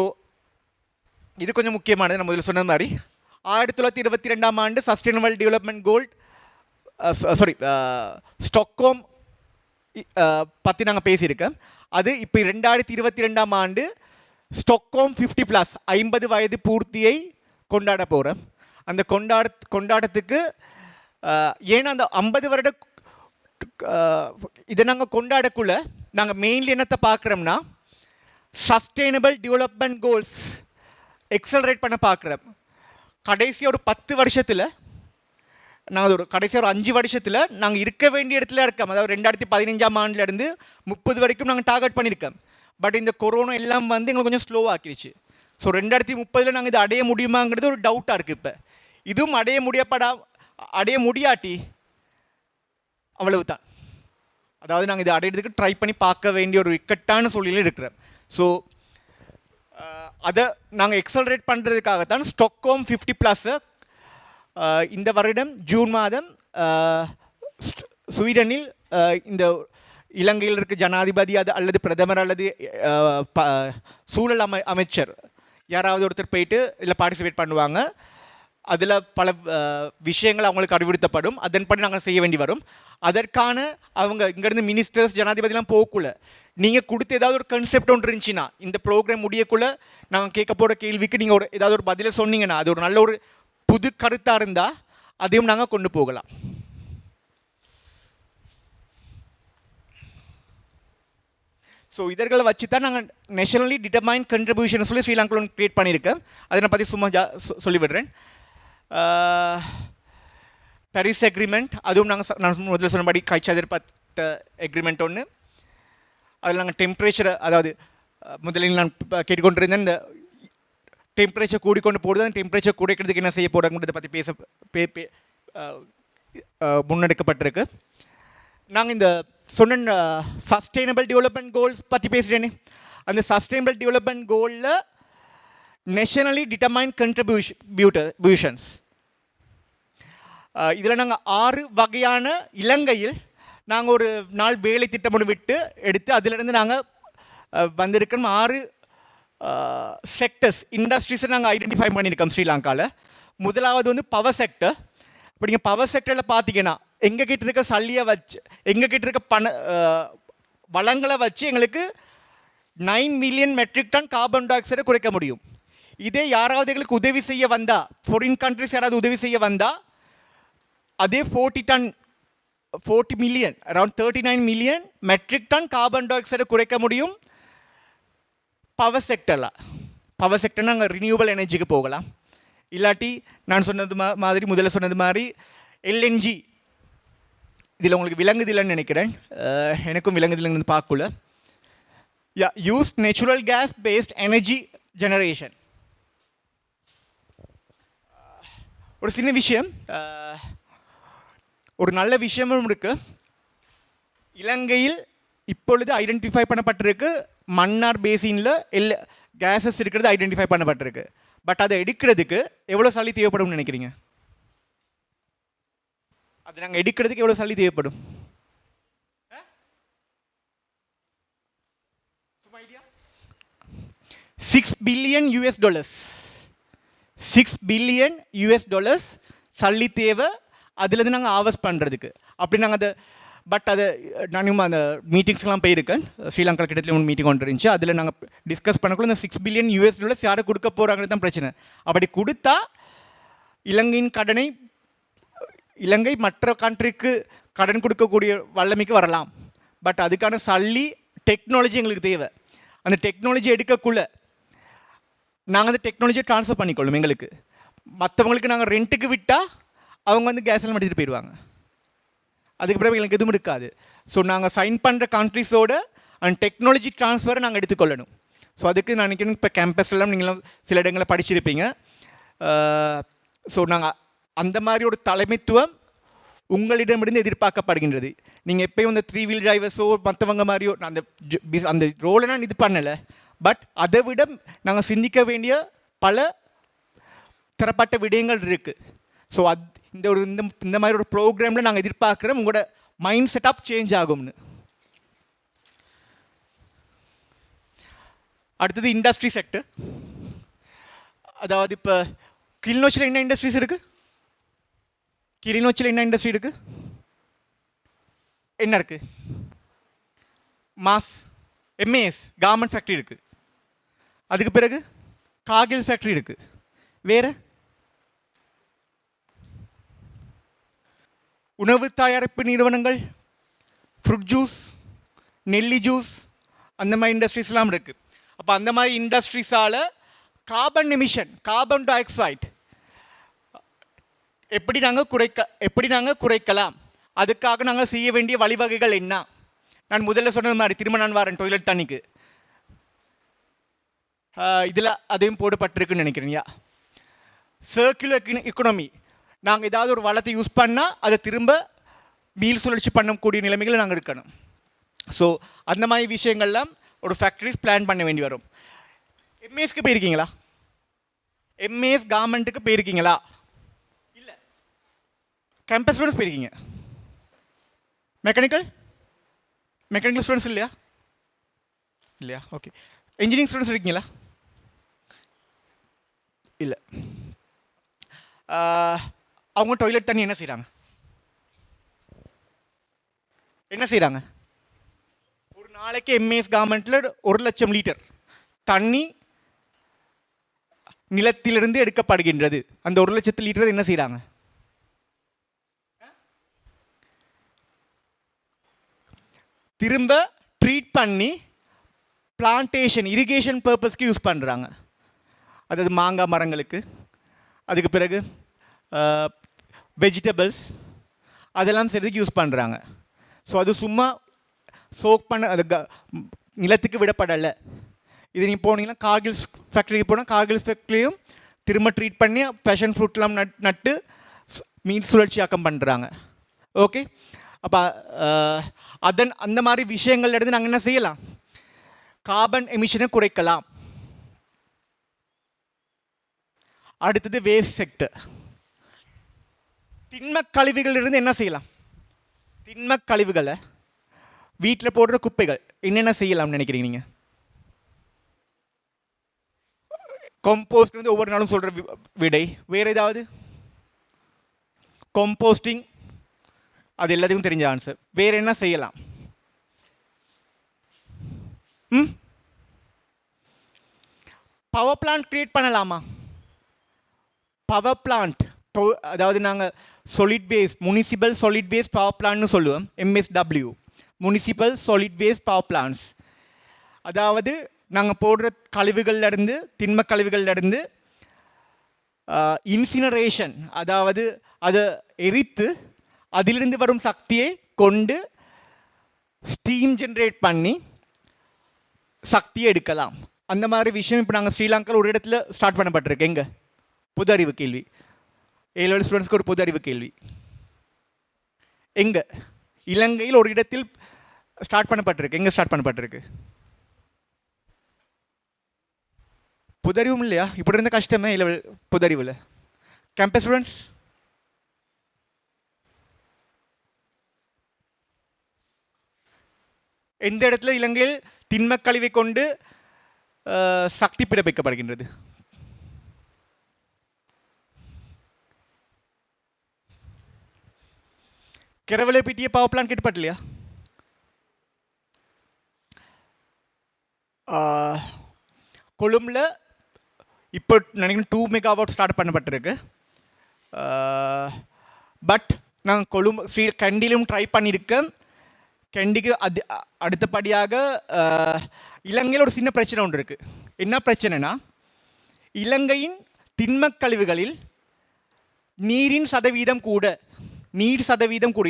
A: இது கொஞ்சம் முக்கியமானது. நான் முதல்ல சொன்ன மாதிரி 1922ஆம் ஆண்டு சஸ்டைனபிள் டெவலப்மெண்ட் கோல் ஸ்டாக்ஹோம் பற்றி நாங்கள் பேசியிருக்கேன். அது இப்போ 2022ஆம் ஆண்டு ஸ்டாக்ஹோம் 50+ 50 வயது பூர்த்தியை கொண்டாட போகிறோம். அந்த கொண்டாட்டத்துக்கு ஏன்னா அந்த 50 வருட இதை நாங்கள் கொண்டாடக்குள்ள நாங்கள் மெயின்லி என்னத்தை பார்க்குறோம்னா சஸ்டைனபிள் டெவலப்மெண்ட் கோல்ஸ் எக்ஸலரேட் பண்ண பார்க்குறோம். கடைசியாக ஒரு 10 வருஷத்தில் நாங்கள் கடைசியாக ஒரு 5 வருஷத்தில் நாங்கள் இருக்க வேண்டிய இடத்துல இருக்கோம். அதாவது 2015ஆம் ஆண்டுலேருந்து 30 வரைக்கும் நாங்கள் டார்கெட் பண்ணியிருக்கோம். பட் இந்த கொரோனா எல்லாம் வந்து எங்களுக்கு கொஞ்சம் ஸ்லோவாக ஆக்கிடுச்சு. ஸோ 2030 நாங்கள் இதை அடைய முடியுமாங்கிறது ஒரு டவுட்டாக இருக்குது. இப்போ இதுவும் அடைய முடியாட்டி அவ்வளவு தான். அதாவது நாங்கள் இதை அடையிறதுக்கு ட்ரை பண்ணி பார்க்க வேண்டிய ஒரு இக்கட்டான சூழ்நிலையில் இருக்கிறோம். ஸோ அதை நாங்கள் எக்ஸலரேட் பண்ணுறதுக்காகத்தான் ஸ்டாக்ஹோம் 50+ இந்த வருடம் ஜூன் மாதம் ஸ்வீடனில் இந்த இலங்கையில் இருக்க ஜனாதிபதி அல்லது பிரதமர் அல்லது சூழல் அமைச்சர் யாராவது ஒருத்தர் போயிட்டு இதில் பார்ட்டிசிபேட் பண்ணுவாங்க. அதில் பல விஷயங்கள் அவங்களுக்கு அறிவுறுத்தப்படும். அதன்படி நாங்கள் செய்ய வேண்டி வரும். அதற்கான அவங்க இங்கேருந்து மினிஸ்டர்ஸ் ஜனாதிபதிலாம் போகக்குள்ள நீங்கள் கொடுத்த ஏதாவது ஒரு கன்செப்ட் ஒன்று இருந்துச்சுன்னா இந்த ப்ரோக்ராம் முடியக்குள்ளே நாங்கள் கேட்க போகிற கேள்விக்கு நீங்கள் ஏதாவது ஒரு பதிலை சொன்னீங்கன்னா அது ஒரு நல்ல ஒரு புது கருத்தாக இருந்தால் அதையும் நாங்கள் கொண்டு போகலாம். ஸோ இதர்களை வச்சு தான் நாங்கள் நேஷனலி டிட்டர்மைன் கண்ட்ரிபியூஷன் சொல்லி ஸ்ரீலங்காவில் க்ரியேட் பண்ணியிருக்கேன். அதை நான் பற்றி சும்மா சொல்லிவிடுறேன். பாரிஸ் அக்ரிமெண்ட், அதுவும் நான் முதல்ல சொன்னபடி கைச்சாதிர்பட்ட எக்ரிமெண்ட் ஒன்று. அதில் நாங்கள் டெம்பரேச்சரை, அதாவது முதலில் நான் கேட்டுக்கொண்டிருந்தேன் இந்த டெம்பரேச்சர் கூடிக்கொண்டு போடுது, அந்த டெம்பரேச்சர் குறைக்கிறதுக்கு என்ன செய்ய போகிறாங்கிறத பற்றி முன்னெடுக்கப்பட்டிருக்கு. நாங்கள் இந்த சொன்ன சஸ்டைனபிள் டெவலப்மெண்ட் கோல்ஸ் பற்றி பேசுகிறேனே, அந்த சஸ்டைனபிள் டெவலப்மெண்ட் கோலில் நேஷனலி டிட்டர்மைன் கண்ட்ரிபியூஷன்ஸ், இதில் நாங்கள் 6 வகையான இலங்கையில் நாங்கள் ஒரு நாள் வேலை திட்டம் ஒன்று விட்டு எடுத்து அதிலிருந்து நாங்கள் வந்திருக்கோம். 6 செக்டர்ஸ் இண்டஸ்ட்ரீஸை நாங்கள் ஐடென்டிஃபை பண்ணியிருக்கோம் ஸ்ரீலங்காவில். முதலாவது வந்து பவர் செக்டர். இப்போ நீங்கள் பவர் செக்டரில் பார்த்தீங்கன்னா எங்கள் கிட்ட இருக்க சல்லியை வச்சு, எங்கள் கிட்ட இருக்க வளங்களை வச்சு எங்களுக்கு 9 மில்லியன் மெட்ரிக் டன் கார்பன் டை ஆக்சைடை குறைக்க முடியும். இதே யாராவது எங்களுக்கு உதவி செய்ய வந்தால், ஃபாரின் கண்ட்ரிஸ் யாராவது உதவி செய்ய வந்தால், அதே 40 million, around 39 million metric ton carbon டை ஆக்சைடை குறைக்க முடியும் பவர் செக்டரில். பவர் செக்டர்னா நாங்கள் ரினியூவபிள் எனர்ஜிக்கு போகலாம். இல்லாட்டி நான் சொன்னது மாதிரி, முதல்ல சொன்னது மாதிரி எல்என்ஜி, இதில் உங்களுக்கு விளங்குதில்லைன்னு நினைக்கிறேன், எனக்கும் விளங்குதில்லைன்னு பார்க்கல. Use natural gas based energy generation. ஒரு சின்ன விஷயம், ஒரு நல்ல விஷயமும் இருக்குது. இலங்கையில் இப்பொழுது ஐடென்டிஃபை பண்ணப்பட்டிருக்கு, மன்னார் பேசினில் கேஸஸ் இருக்கிறது ஐடென்டிஃபை பண்ணப்பட்டிருக்கு. பட் அதை எடுக்கிறதுக்கு எவ்வளோ சல்லி தேவைப்படும் நினைக்கிறீங்க? அதை நாங்கள் எடுக்கிறதுக்கு எவ்வளோ சல்லி தேவைப்படும்? $6 பில்லியன் $6 பில்லியன் சல்லி தேவை அதுலேருந்து நாங்கள் ஆவஸ் பண்ணுறதுக்கு. அப்படி நாங்கள் அதை, பட் அதை நானும் அந்த மீட்டிங்ஸ்லாம் போயிருக்கேன். ஸ்ரீலங்கா கிட்டத்தில் ஒன்று மீட்டிங் ஒன்று இருந்துச்சு. அதில் நாங்கள் டிஸ்கஸ் பண்ணக்குள்ள இந்த $6 பில்லியன் யாரை கொடுக்க போகிறாங்கிறது தான் பிரச்சனை. அப்படி கொடுத்தா இலங்கையின் கடனை, இலங்கை மற்ற கண்ட்ரிக்கு கடன் கொடுக்கக்கூடிய வல்லமைக்கு வரலாம். பட் அதுக்கான சல்லி டெக்னாலஜி எங்களுக்கு தேவை. அந்த டெக்னாலஜி எடுக்கக்குள்ள நாங்கள் அந்த டெக்னாலஜியை ட்ரான்ஸ்ஃபர் பண்ணிக்கொள்ளும். எங்களுக்கு மற்றவங்களுக்கு நாங்கள் ரெண்ட்டுக்கு விட்டால் அவங்க வந்து கேஸ் எல்லாம் எடுத்துகிட்டு போயிடுவாங்க. அதுக்கு பிறகு எங்களுக்கு எதுவும் இருக்காது. ஸோ நாங்கள் சைன் பண்ணுற கண்ட்ரிஸோட அந்த டெக்னாலஜி ட்ரான்ஸ்ஃபரை நாங்கள் எடுத்துக்கொள்ளணும். ஸோ அதுக்கு நான் நினைக்கிறேன் இப்போ கேம்பஸ்லாம் நீங்களும் சில இடங்களில் படிச்சிருப்பீங்க. ஸோ நாங்கள் அந்த மாதிரி ஒரு தலைமைத்துவம் உங்களிடமிருந்து எதிர்பார்க்கப்படுகின்றது. நீங்கள் எப்பயும் இந்த 3 வீல் டிரைவர்ஸோ மற்றவங்க மாதிரியோ அந்த ரோலை நான் இது பண்ணலை. பட் அதை விட நாங்கள் சிந்திக்க வேண்டிய பல தரப்பட்ட விடயங்கள் இருக்குது. ஸோ இந்த மாதிரி ஒரு ப்ரோக்ராமில் நாங்கள் எதிர்பார்க்குறோம் உங்களோட மைண்ட் செட்டப் சேஞ்ச் ஆகும்னு. அடுத்தது இண்டஸ்ட்ரி செக்டர். அதாவது இப்போ கிளிநொச்சியில் என்ன இண்டஸ்ட்ரீஸ் இருக்குது? கிளிநொச்சியில் என்ன இண்டஸ்ட்ரி இருக்குது? என்ன இருக்குது? மாஸ் எம்ஏஎஸ் கார்மெண்ட் ஃபேக்ட்ரி இருக்குது. அதுக்கு பிறகு காகில் ஃபேக்ட்ரி இருக்குது. வேறு உணவு தயாரிப்பு நிறுவனங்கள், ஃப்ரூட் ஜூஸ், நெல்லி ஜூஸ், அந்த மாதிரி இண்டஸ்ட்ரீஸ்லாம் இருக்குது. அப்போ அந்த மாதிரி இண்டஸ்ட்ரீஸால் carbon emission, carbon dioxide எப்படி நாங்கள் குறைக்கலாம், அதுக்காக நாங்கள் செய்ய வேண்டிய வழிவகைகள் என்ன? நான் முதல்ல சொன்னது மாதிரி திரும்ப நான் வரேன் டாய்லெட் தண்ணிக்கு, இதில் அதையும் போடப்பட்டிருக்குன்னு நினைக்கிறேன்யா. சர்க்குலர் எக்கனாமி, நாங்கள் ஏதாவது ஒரு வளத்தை யூஸ் பண்ணால் அதை திரும்ப மீள் சுழற்சி பண்ணக்கூடிய நிலைமைகளை நாங்கள் இருக்கணும். ஸோ அந்த மாதிரி விஷயங்கள்லாம் ஒரு ஃபேக்ட்ரிஸ் பிளான் பண்ண வேண்டி வரும். எம்ஏஎஸ்க்கு போயிருக்கீங்களா? எம்ஏஎஸ் கவர்மெண்ட்டுக்கு போயிருக்கீங்களா? இல்லை. கேம்பஸ் ஸ்டூடெண்ட்ஸ் போயிருக்கீங்க? மெக்கானிக்கல் ஸ்டூடெண்ட்ஸ் இல்லையா? இல்லையா? ஓகே. இன்ஜினியரிங் ஸ்டூடெண்ட்ஸ் இருக்கீங்களா? இல்லை. அவங்க டாய்லெட் தண்ணி என்ன செய்கிறாங்க? ஒரு நாளைக்கு எம்ஏஎஸ் கவர்மெண்ட்டில் 1,00,000 லிட்டர் தண்ணி நிலத்திலிருந்து எடுக்கப்படுகின்றது. அந்த 1,00,000 லிட்டர் என்ன செய்கிறாங்க? திரும்ப ட்ரீட் பண்ணி பிளான்டேஷன், இரிகேஷன் பர்பஸ்க்கு யூஸ் பண்ணுறாங்க. அதாவது மாங்காய் மரங்களுக்கு, அதுக்கு பிறகு வெஜிடபிள்ஸ் அதெல்லாம் செய்கிறதுக்கு யூஸ் பண்ணுறாங்க. ஸோ அது சும்மா சோக் பண்ண அது நிலத்துக்கு விடப்படலை. இது நீங்கள் போனீங்கன்னா கார்கில் ஃபேக்ட்ரிக்கு போனால் கார்கில் ஃபேக்ட்ரியும் திரும்ப ட்ரீட் பண்ணி பேஷன் ஃப்ரூட்லாம் நட்டு மீள் சுழற்சியாக்கம் பண்ணுறாங்க. ஓகே, அப்போ அந்த மாதிரி விஷயங்கள்ல இருந்து நாங்கள் என்ன செய்யலாம், கார்பன் எமிஷனை குறைக்கலாம். அடுத்தது வேஸ்ட் செக்டர். திண்ம கழிவுகள் இருந்து என்ன செய்யலாம், திண்ம கழிவுகளை வீட்டில் போடுற குப்பைகள் என்னென்ன செய்யலாம்னு நினைக்கிறீங்க நீங்கள்? கம்போஸ்ட் வந்து ஒவ்வொரு நாளும் சொல்கிற விடை. வேறு ஏதாவது? கம்போஸ்டிங், அது எல்லாத்துக்கும் தெரிஞ்ச ஆன்சர். வேறு என்ன செய்யலாம்? பவர் பிளான்ட் கிரியேட் பண்ணலாமா? பவர் பிளான்ட், அதாவது நாங்கள் solid waste, municipal solid waste power பிளான்ட்னு சொல்லுவோம், MSW, municipal solid waste power plants. அதாவது நாங்கள் போடுற கழிவுகள்லேருந்து, திண்ம கழிவுகள்லேருந்து இன்சினரேஷன், அதாவது அதை எரித்து அதிலிருந்து வரும் சக்தியை கொண்டு ஸ்டீம் ஜென்ரேட் பண்ணி சக்தியை எடுக்கலாம். அந்த மாதிரி விஷயம் இப்போ நாங்கள் ஸ்ரீலங்காவில் ஒரு இடத்துல ஸ்டார்ட் பண்ணப்பட்டிருக்கு. எங்கே? பொது அறிவு கேள்வி, A-level ஸ்டூடெண்ட்ஸ்க்கு ஒரு பொது அறிவு கேள்வி. எங்கே? இலங்கையில் ஒரு இடத்தில் ஸ்டார்ட் பண்ணப்பட்டிருக்கு. எங்கே ஸ்டார்ட் பண்ணப்பட்டிருக்கு? புதறிவும் இல்லையா? இப்படி இருந்த கஷ்டமே இல்லை புதறிவில். கேம்பஸ் ஸ்டூடெண்ட்ஸ், எந்த இடத்துல இலங்கையில் திண்ம கழிவை கொண்டு சக்தி பிறப்பிக்கப்படுகின்றது? கெரவலைப்பிட்டிய பவர் பிளான் கேட்டுப்பட்டலையா? கொழும்பில் இப்போ நினைக்கிறேன் 2 மெகாவாட் ஸ்டார்ட் பண்ணப்பட்டிருக்கு. பட் நாங்கள் கொழும்பு கண்டிலும் ட்ரை பண்ணியிருக்கேன். கண்டிக்கு அடுத்தபடியாக இலங்கையில் ஒரு சின்ன பிரச்சனை ஒன்று இருக்குது. என்ன பிரச்சனைனா, இலங்கையின் திண்மக் கழிவுகளில் நீரின் சதவீதம் கூட,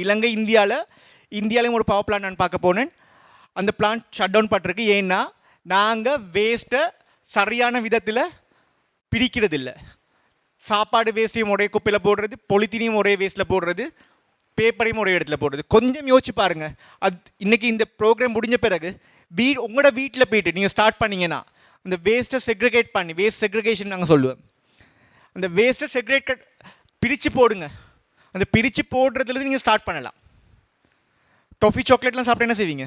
A: இலங்கை இந்தியாவிலையும் ஒரு பவர் பிளான்ட் நான் பார்க்க போனேன். அந்த பிளான்ட் ஷட் டவுன் பட்டிருக்கு. ஏன்னா நாங்கள் வேஸ்ட்டை சரியான விதத்தில் பிரிக்கிறதில்ல. சாப்பாடு வேஸ்ட்டையும் ஒரே குப்பையில் போடுறது, பொலித்தீனையும் ஒரே வேஸ்ட்டில் போடுறது, பேப்பரையும் ஒரே இடத்துல போடுறது. கொஞ்சம் யோசிச்சு பாருங்கள். அது இன்றைக்கி இந்த ப்ரோக்ராம் முடிஞ்ச பிறகு உங்களோட வீட்டில் போய்ட்டு நீங்கள் ஸ்டார்ட் பண்ணிங்கன்னா அந்த வேஸ்ட்டை செக்ரிகேட் பண்ணி, வேஸ்ட் செக்ரிகேஷன் நாங்கள் சொல்லுவோம், அந்த வேஸ்ட்டை செக்ரிகேட் பிரித்து போடுங்க. அந்த பிரித்து போடுறதுலேருந்து நீங்கள் ஸ்டார்ட் பண்ணலாம். டொஃபி சாக்லேட்லாம் சாப்பிட்டா என்ன செய்வீங்க?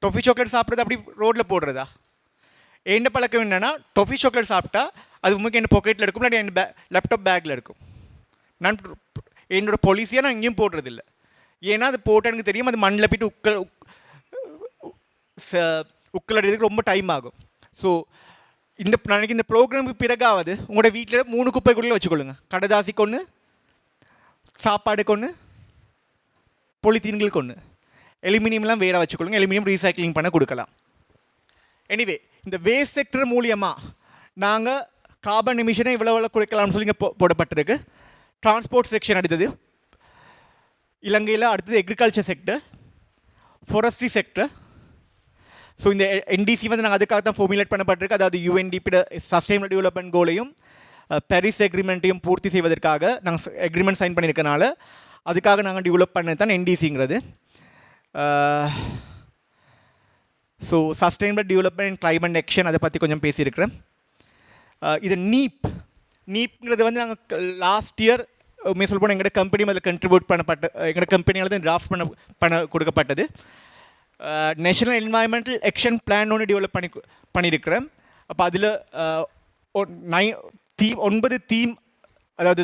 A: டொஃபி சாக்லேட் சாப்பிட்றது அப்படி ரோட்டில் போடுறதா? என்ன பழக்கம் என்னென்னா, டொஃபி சாக்லேட் சாப்பிட்டா அது உங்களுக்கு என் பாக்கெட்டில் இருக்கும், இல்லாட்டி என் லேப்டாப் பேக்கில் இருக்கும். நான் என்னோடய பாலிசியாக நான் எங்கேயும் போடுறதில்லை. ஏன்னா அது போட்டால் எனக்கு தெரியும், அது மண்ணில் போய்ட்டு உக்கலடுறதுக்கு ரொம்ப டைம் ஆகும். ஸோ நாளைக்கு இந்த ப்ரோக்ராமுக்கு பிறகாவது உங்களோட வீட்டில் 3 குப்பைக்குள்ளே வச்சுக்கொள்ளுங்க. கடதாசிக்கு ஒன்று, சாப்பாடுக்கு ஒன்று, பொலித்தீன்களுக்கு ஒன்று. எலுமினியம்லாம் வேறு வச்சுக்கொள்ளுங்க. எலுமினியம் ரீசைக்ளிங் பண்ண கொடுக்கலாம். எனிவே, இந்த வேஸ்ட் செக்டர் மூலியமாக நாங்கள் கார்பன் எமிஷனை இவ்வளோ குறைக்கலாம்னு சொல்லி போடப்பட்டிருக்கு. டிரான்ஸ்போர்ட் செக்ஷன் அடுத்தது இலங்கையில், அடுத்தது agriculture sector, forestry sector. So இந்த NDC வந்து நாங்கள் அதுக்காக தான் ஃபார்முலேட் பண்ணப்பட்டிருக்கு. அதாவது UNDP சஸ்டைனபிள் டெவலப்மெண்ட் கோலையும் பாரிஸ் எக்ரிமெண்ட்டையும் பூர்த்தி செய்வதற்காக நாங்கள் எக்ரிமெண்ட் சைன் பண்ணியிருக்கனால அதுக்காக நாங்கள் டெவலப் பண்ணது தான் NDCங்கிறது. So sustainable development and climate action, அதை பற்றி கொஞ்சம் பேசியிருக்கிறேன். இது நீப்ங்கிறது வந்து நாங்கள் லாஸ்ட் இயர் சொல்ல போனால் எங்களோட கம்பெனி அதில் கண்ட்ரிபியூட் பண்ணப்பட்ட, எங்களோட கம்பெனியால் தான் டிராஃப்ட் பண்ண கொடுக்கப்பட்டது. நேஷனல் என்வாயன்மெண்டல் ஆக்ஷன் பிளான் ஒன்று டெவலப் பண்ணியிருக்கிறேன். அப்போ அதில் 9 தீம், அதாவது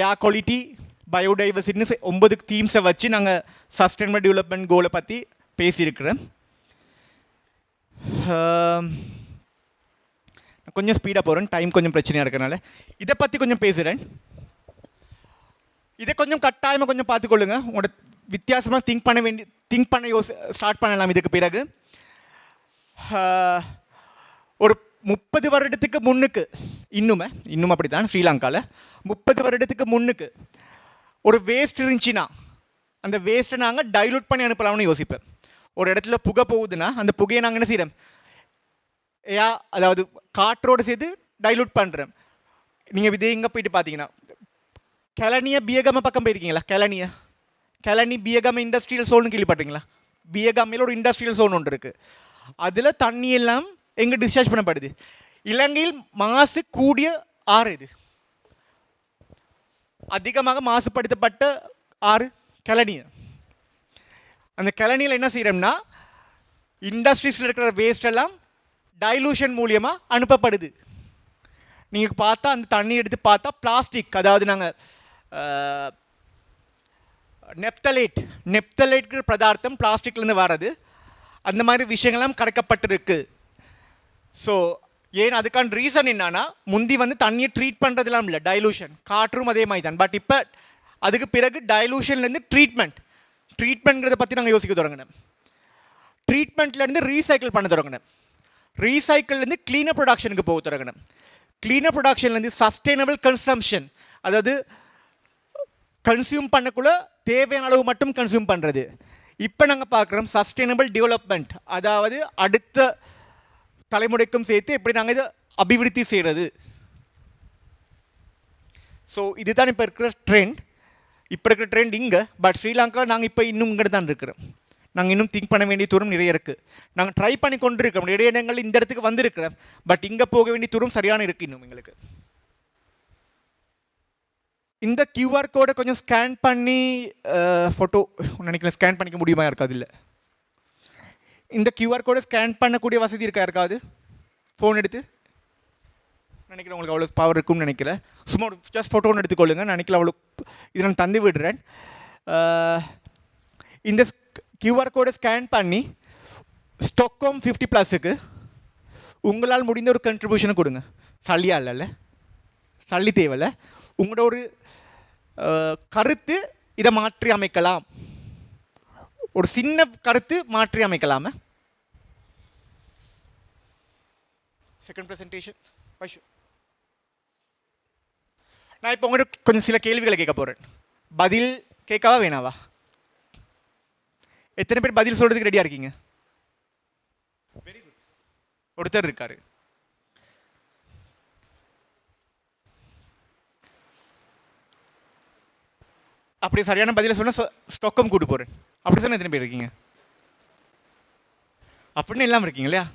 A: ஏர் குவாலிட்டி, பயோடைவர்சிட்டின்னு 9 தீம்ஸை வச்சு நாங்கள் சஸ்டைனபிள் டெவலப்மெண்ட் கோலை பற்றி பேசியிருக்கிறேன். கொஞ்சம் ஸ்பீடாக போகிறேன், டைம் கொஞ்சம் பிரச்சனையாக இருக்கிறனால இதை பற்றி கொஞ்சம் பேசுகிறேன். இதை கொஞ்சம் கட்டாயமாக கொஞ்சம் பார்த்துக்கொள்ளுங்க. உங்களோட வித்தியாசமாக திங்க் பண்ண ஸ்டார்ட் பண்ணலாம். இதுக்கு பிறகு ஒரு 30 வருடத்துக்கு முன்னுக்கு, இன்னும் அப்படி தான் ஸ்ரீலங்காவில் 30 வருடத்துக்கு முன்னுக்கு ஒரு வேஸ்ட் இருந்துச்சுன்னா அந்த வேஸ்ட்டை நாங்கள் டைலூட் பண்ணி அனுப்பலாம்னு யோசிப்பேன். ஒரு இடத்துல புகை போகுதுன்னா அந்த புகையை நாங்கள் என்ன செய்கிறோம், அதாவது காற்றோடு சேர்த்து டைலூட் பண்ணுறோம். நீங்கள் இதே எங்கே போயிட்டு பார்த்தீங்கன்னா கெலனிய பியகம பக்கம் போயிருக்கீங்களா? கெலனி பியகம இண்டஸ்ட்ரியல் சோன் கேள்விப்பட்டீங்களா? பியகமையில் ஒரு இண்டஸ்ட்ரியல் சோன் ஒன்று இருக்குது. அதில் தண்ணி எல்லாம் எங்கே டிஸ்சார்ஜ் பண்ணப்படுது? இலங்கையில் மாசு கூடிய ஆறு இது, அதிகமாக மாசுபடுத்தப்பட்ட ஆறு கெலனிய. அந்த கெலனியில் என்ன செய்கிறோம்னா, இண்டஸ்ட்ரீஸில் இருக்கிற வேஸ்ட் எல்லாம் டைலூஷன் மூலியமாக அனுப்பப்படுது. நீங்கள் பார்த்தா அந்த தண்ணி எடுத்து பார்த்தா பிளாஸ்டிக், அதாவது நாங்கள் நெப்தலேட்கிற பதார்த்தம் பிளாஸ்டிக்லேருந்து வர்றது, அந்த மாதிரி விஷயங்கள்லாம் கரைக்கப்பட்டிருக்கு. ஸோ ஏன் அதுக்கான ரீசன் என்னன்னா, முந்தி வந்து தண்ணியை ட்ரீட் பண்ணுறதுலாம் இல்லை, டைலூஷன். காற்றும் அதே மாதிரி தான். பட் இப்போ அதுக்கு பிறகு டைலூஷன்லேருந்து ட்ரீட்மெண்ட்ங்கிறத பற்றி நாங்கள் யோசிக்க தொடங்கினோம். ட்ரீட்மெண்ட்லேருந்து ரீசைக்கிள் பண்ண தொடங்கினோம். ரீசைக்கிள்லேருந்து க்ளீனர் ப்ரொடக்ஷனுக்கு போக தொடங்கினோம். க்ளீனர் ப்ரொடக்ஷன்லேருந்து சஸ்டைனபிள் கன்சம்ஷன், அதாவது கன்சியூம் பண்ணக்குள்ள தேவையான அளவு மட்டும் கன்சியூம் பண்ணுறது. இப்போ நாங்கள் பார்க்குறோம் சஸ்டைனபிள் டெவலப்மெண்ட், அதாவது அடுத்த தலைமுறைக்கும் சேர்த்து எப்படி நாங்கள் இதை அபிவிருத்தி செய்கிறது. ஸோ இதுதான் இப்போ இருக்கிற ட்ரெண்ட். இப்போ இருக்கிற ட்ரெண்ட் இங்கே. பட் ஸ்ரீலங்கா நாங்கள் இப்போ இன்னும் இங்கே தான் இருக்கிறோம். நாங்கள் இன்னும் திங்க் பண்ண வேண்டிய தூரம் நிறைய இருக்குது. நாங்கள் ட்ரை பண்ணி கொண்டு இருக்கிறோம். நிறைய இடங்கள் இந்த இடத்துக்கு வந்திருக்கிறோம். பட் இங்கே போக வேண்டிய தூரம் சரியான இருக்குது இன்னும் எங்களுக்கு. இந்த கியூஆர் கோடை கொஞ்சம் ஸ்கேன் பண்ணி ஃபோட்டோ நினைக்கிறேன் ஸ்கேன் பண்ணிக்க முடியுமா இருக்காது? இல்லை, இந்த கியூஆர் கோடை ஸ்கேன் பண்ணக்கூடிய வசதி இருக்கா இருக்காது? ஃபோன் எடுத்து நினைக்கிறேன் உங்களுக்கு அவ்வளோ பவர் இருக்கும்னு நினைக்கிறேன். சும்மா ஒரு ஜஸ்ட் ஃபோட்டோ ஒன்று எடுத்துக்கொள்ளுங்க. நினைக்கல அவ்வளோ இதை நான் தந்து விடுறேன். இந்த கியூஆர் கோடை ஸ்கேன் பண்ணி ஸ்டாக்ஹோம் 50+ உங்களால் முடிந்த ஒரு கண்ட்ரிபியூஷனை கொடுங்க. சல்லியா இல்லைல்ல, சல்லி தேவையில்லை. உங்களோட ஒரு கருத்து இதை மாற்றி அமைக்கலாம். ஒரு சின்ன கருத்து மாற்றி அமைக்கலாமா? Second presentation. நான் இப்போ உங்கள்கிட்ட கொஞ்சம் சில கேள்விகளை கேட்க போகிறேன். பதில் கேட்கவா வேணாவா? எத்தனை பேர் பதில் சொல்கிறதுக்கு ரெடியாக இருக்கீங்க? Very good. ஒருத்தர் இருக்காரு. அப்படி சரியான பதிலை சொன்னால் ஸ்டாக்ஹோம் கூட்டு போகிறேன். அப்படி சொன்னால் எத்தனை பேர் இருக்கீங்க? அப்படின்னு இல்லாமல் இருக்கீங்க இல்லையா?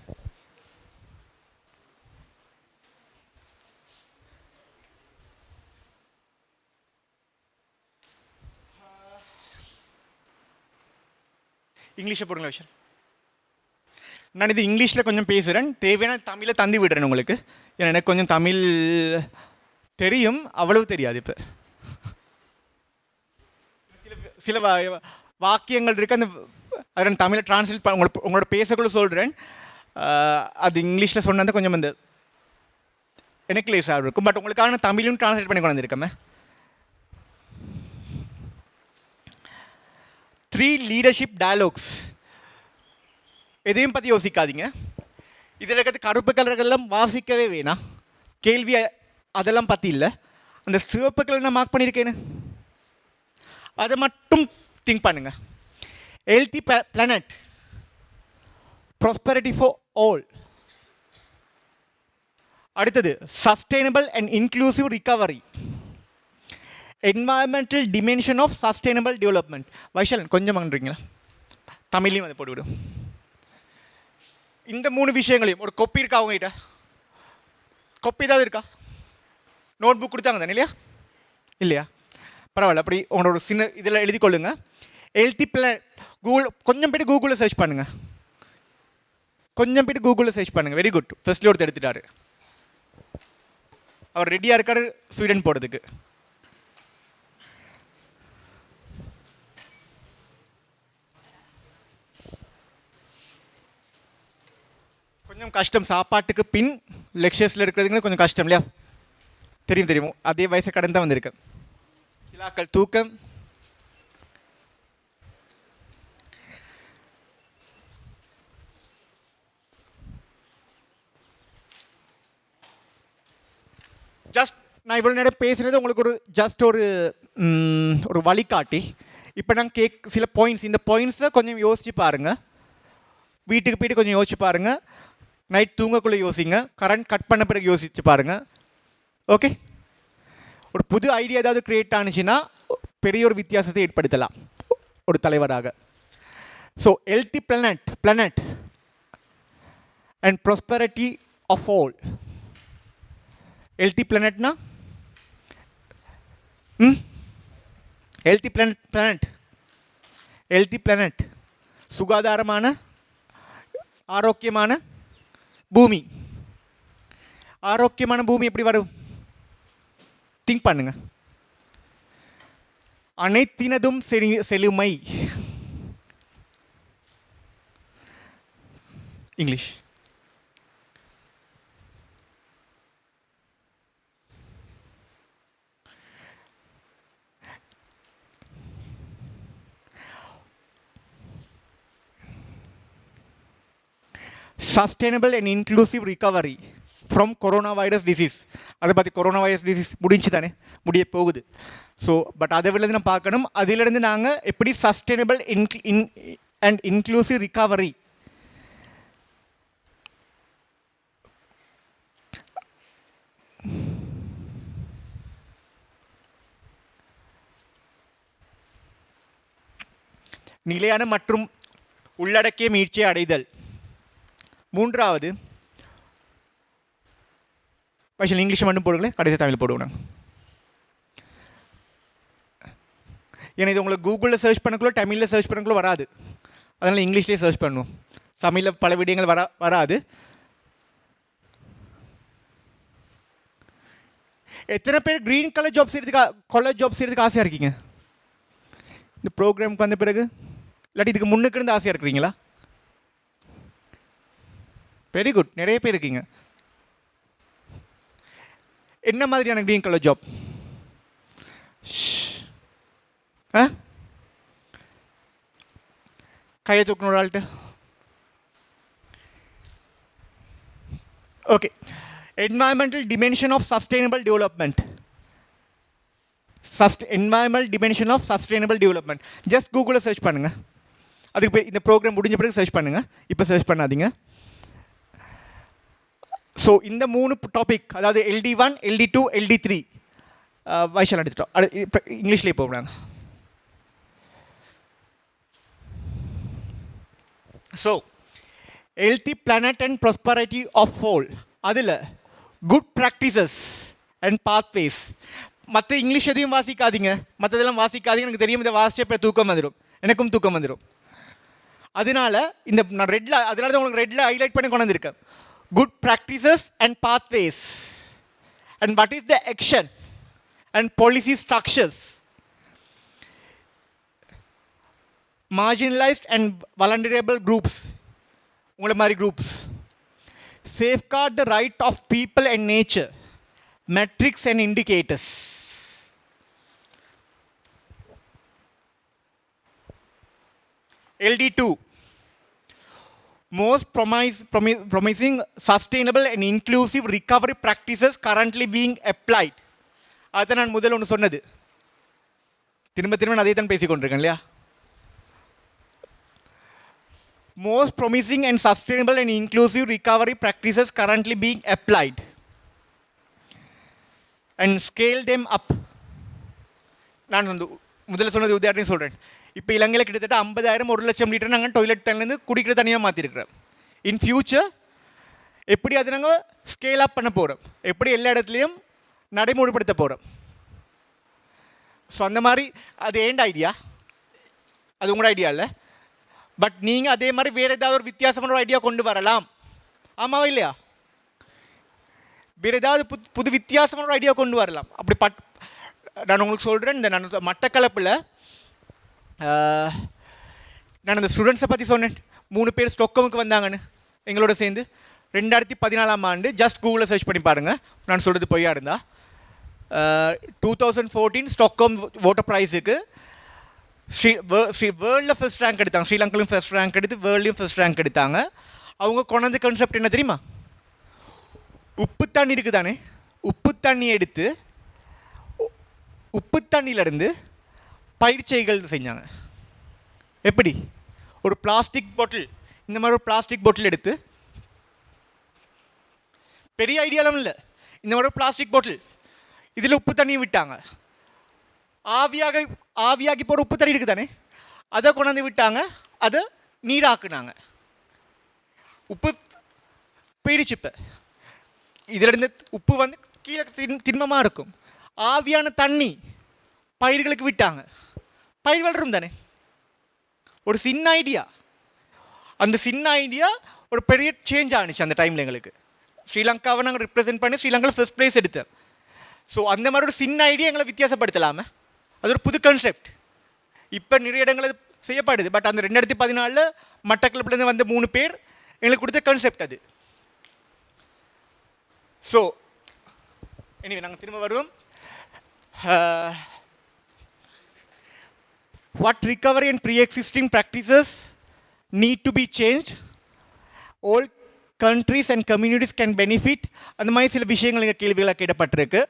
A: இங்கிலீஷை போடுங்களா விஷயம். நான் இது இங்கிலீஷில் கொஞ்சம் பேசுகிறேன். தேவையான தமிழை தந்து விடுறேன் உங்களுக்கு. ஏன்னா எனக்கு கொஞ்சம் தமிழ் தெரியும், அவ்வளவு தெரியாது. இப்போ சில வாக்கியங்கள் இருக்குது, அந்த அதை தமிழை டிரான்ஸ்லேட் பண்ண உங்களோட பேசக்குள்ள சொல்கிறேன். அது இங்கிலீஷில் சொன்னது கொஞ்சம் வந்து எனக்கு லேசாக இருக்கும். பட் உங்களுக்கான தமிழும் டிரான்ஸ்லேட் பண்ணி கொண்டு வந்திருக்கேன். 3 லீடர்ஷிப் டயலாக்ஸ். எதையும் பற்றி யோசிக்காதீங்க. இதில் இருக்கிறது கருப்பு கலர்கள்லாம் வாசிக்கவே வேணாம். கேள்வி அதெல்லாம் பற்றி இல்லை. அந்த சிவப்பு கலர் நான் மார்க் பண்ணியிருக்கேன்னு அதை மட்டும் திங்க் பண்ணுங்கள். Healthy planet, prosperity for all. அடுத்தது sustainable and inclusive recovery, environmental dimension of sustainable development. Vaishalan கொஞ்சம் பண்ணுறீங்களா? தமிழ்லையும் அதை போட்டுவிடும். இந்த 3 விஷயங்களையும் ஒரு கொப்பி இருக்கா அவங்ககிட்ட? கொப்பி ஏதாவது இருக்கா? நோட் புக் கொடுத்தாங்க தானே இல்லையா? இல்லையா? பரவாயில்ல. அப்படி உங்களோட சின்ன இதில் எழுதி கொள்ளுங்க. ஹெல்த்தி பிளான் கூகுள் கொஞ்சம் போய்ட்டு கூகுளில் சர்ச் பண்ணுங்கள். சர்ச் பண்ணுங்கள். Very good. ஃபர்ஸ்ட்ல ஒருத்தர் எடுத்துட்டாரு. அவர் ரெடியாக இருக்காரு ஸ்வீடன் போகிறதுக்கு. கொஞ்சம் கஷ்டம். சாப்பாட்டுக்கு பின் லெக்சர்ஸில் இருக்கிறதுங்க கொஞ்சம் கஷ்டம் இல்லையா? தெரியும். அதே வயசை கடந்து தான் வந்திருக்கேன். சிலாக்கள் தூக்கம். ஜஸ்ட் நான் இவ்வளோ நேரம் பேசுகிறது உங்களுக்கு ஒரு ஜஸ்ட் ஒரு வழிகாட்டி. இப்போ நான் சில பாயிண்ட்ஸ், இந்த பாயிண்ட்ஸை கொஞ்சம் யோசிச்சு பாருங்கள். வீட்டுக்கு போய்ட்டு கொஞ்சம் யோசிச்சு பாருங்கள். நைட் தூங்கக்குள்ளே யோசிங்க. கரண்ட் கட் பண்ண பிறகு யோசிச்சு பாருங்கள். ஓகே, ஒரு புது ஐடியா ஏதாவது கிரியேட் ஆனிச்சுன்னா பெரிய ஒரு வித்தியாசத்தை ஏற்படுத்தலாம் ஒரு தலைவராக. So healthy planet and prosperity of all. Healthy பிளானட்னா ஹெல்த்தி பிளானட் சுகாதாரமான ஆரோக்கியமான பூமி. ஆரோக்கியமான பூமி எப்படி வரும்? திங்க் பண்ணுங்க. அனைத்தினதும் செழுமை. English. Sustainable and inclusive recovery from corona virus disease. அதை பற்றி கொரோனா வைரஸ் டிசீஸ் முடிஞ்சு தானே, முடிய போகுது. ஸோ பட் அதை விட நம்ம பார்க்கணும், அதிலிருந்து நாங்கள் எப்படி சஸ்டைனபிள் அண்ட் இன்க்ளூசிவ் ரிகவரி நிலையான மற்றும் உள்ளடக்கிய மீட்சியை அடைதல். மூன்றாவது ஸ்பெஷல் இங்கிலீஷ் மட்டும் போடுங்களேன், கடைசி தமிழ் போடுவோம். ஏன்னா இது உங்களுக்கு கூகுளில் சர்ச் பண்ணக்குள்ள தமிழில் சர்ச் பண்ணக்குள்ள வராது, அதனால் இங்கிலீஷ்லேயே சர்ச் பண்ணுவோம். தமிழில் பல விடயங்கள் வராது. எத்தனை பேர் க்ரீன் கலர் ஜாப்ஸ் செய்யறதுக்கு ஆசையாக இருக்கீங்க இந்த ப்ரோக்ராமுக்கு வந்த பிறகு? இல்லாட்டி இதுக்கு முன்னுக்கு இருந்து ஆசையாக இருக்கிறீங்களா? வெரி குட், நிறைய பேர் இருக்கீங்க. என்ன மாதிரியான க்ரீன் கலர் ஜாப்? கையை தூக்கணும் ஒரு ஆள்கிட்ட. Okay, environmental dimension of sustainable development. Environmental dimension of sustainable development. Just கூகுளில் சர்ச் பண்ணுங்கள். அதுக்கு இந்த ப்ரோக்ராம் முடிஞ்ச பிறகு சர்ச் பண்ணுங்கள், இப்போ சர்ச் பண்ணாதீங்க. ஸோ இந்த 3 டாபிக், அதாவது LD1, LD2, LD3 வைஷால் எடுத்துட்டோம். இப்போ இங்கிலீஷ்லேயே போகிறாங்க. So healthy planet and prosperity of whole, அதில் குட் ப்ராக்டிசஸ் அண்ட் பாத்வேஸ். மற்ற இங்கிலீஷ் எதையும் வாசிக்காதீங்க, மற்றதெல்லாம் வாசிக்காதீங்க. எனக்கு தெரியும், இதை வாசிச்சப்போ தூக்கம் வந்துடும், எனக்கும் தூக்கம் வந்துடும். அதனால இந்த நான் அதனால தான் உங்களுக்கு ரெட்டில் ஹைலைட் பண்ணி கொண்டு வந்திருக்கேன். Good practices and pathways and what is the action and policy structures. Marginalised and vulnerable groups, உங்களை மாதிரி groups. Safeguard the right of people and nature. Metrics and indicators. LD2. Most promising sustainable and inclusive recovery practices currently being applied. அதான் நான் முதல்ல ஒன்று சொன்னது, திரும்ப நான் அதே தான் பேசிக்கொண்டிருக்கேன் இல்லையா? Most promising and sustainable and inclusive recovery practices currently being applied and scale them up. நான் வந்து முதல்ல சொன்னது உதாரணம் சொல்கிறேன். இப்போ இலங்கையில் கிட்டத்தட்ட 50,000 1,00,000 லிட்டர் நாங்கள் டாய்லெட் தண்ணிலேருந்து குடிக்கிற தனியாக மாற்றிருக்கிறோம். இன் ஃபியூச்சர் எப்படி அதை நாங்கள் ஸ்கேல் அப் பண்ண போகிறோம், எப்படி எல்லா இடத்துலையும் நடைமுறைப்படுத்த போகிறோம். ஸோ அந்த மாதிரி அது ஏண்ட ஐடியா, அது உங்களோட ஐடியா இல்லை. பட் நீங்கள் அதே மாதிரி வேறு ஏதாவது ஒரு வித்தியாசமான ஒரு ஐடியா கொண்டு வரலாம், ஆமாவா இல்லையா? வேறு ஏதாவது புது வித்தியாசமான ஒரு ஐடியா கொண்டு வரலாம். அப்படி நான் உங்களுக்கு சொல்கிறேன், இந்த நான் மட்டக்களப்பில் நான் இந்த ஸ்டூடெண்ட்ஸை பற்றி சொன்னேன். 3 பேர் ஸ்டொக்கமுக்கு வந்தாங்கன்னு எங்களோட சேர்ந்து 2014ஆம் ஆண்டு. ஜஸ்ட் கூகுளில் சர்ச் பண்ணி பாருங்கள், நான் சொல்கிறது பொய்யா இருந்தால். 2014 ஸ்டாக்ஹோம் ஓட்டர் ப்ரைஸுக்கு வேர்ல்டில் ஃபர்ஸ்ட் ரேங்க் எடுத்தாங்க. ஸ்ரீலங்காலையும் ஃபர்ஸ்ட் ரேங்க் எடுத்து வேர்ல்ட்லையும் ஃபர்ஸ்ட் ரேங்க் எடுத்தாங்க. அவங்க கொண்டாந்து கான்செப்ட் என்ன தெரியுமா? உப்பு தண்ணி இருக்குது தானே, உப்பு தண்ணி எடுத்து உப்பு தண்ணியிலேருந்து பயிற்சிகள் செஞ்சாங்க. எப்படி? ஒரு பிளாஸ்டிக் பாட்டில், இந்த மாதிரி ஒரு பிளாஸ்டிக் பாட்டில் எடுத்து, பெரிய ஐடியாலாம் இல்லை, இந்த மாதிரி ஒரு பிளாஸ்டிக் பாட்டில் இதில் உப்பு தண்ணியை விட்டாங்க. ஆவியாகி போகிற உப்பு தண்ணி இருக்குது தானே, அதை கொண்டாந்து விட்டாங்க, அதை நீராக்குனாங்க. உப்பு போயிடுச்சு. இப்போ இதில் இருந்து உப்பு வந்து கீழே திண்மமாக இருக்கும். ஆவியான தண்ணி பயிர்களுக்கு விட்டாங்க, பயிர் வளரும் தானே. ஒரு சின்ன ஐடியா, அந்த சின்ன ஐடியா ஒரு பெரிய சேஞ்ச் ஆனிச்சு அந்த டைமில் எங்களுக்கு. ஸ்ரீலங்காவை நாங்கள் ரிப்ரசென்ட் பண்ணி ஸ்ரீலங்காவில் ஃபர்ஸ்ட் ப்ளேஸ் எடுத்தோம். ஸோ அந்த மாதிரி ஒரு சின்ன ஐடியா எங்களை வித்தியாசப்படுத்தலாமே, அது ஒரு புது கான்செப்ட். இப்போ நிறைய இடங்கள் செய்யப்படுது. பட் அந்த 2014 மட்டக்களப்புலேருந்து வந்த 3 பேர் எங்களுக்கு கொடுத்த கான்செப்ட் அது. ஸோ எனிவே நாங்கள் திரும்ப வருவோம். What recovery and pre-existing practices need to be changed? All countries and communities can benefit. அந்த மாதிரி சில விஷயங்கள் இங்கே கேள்விகளாக கேட்கப்பட்டிருக்கு.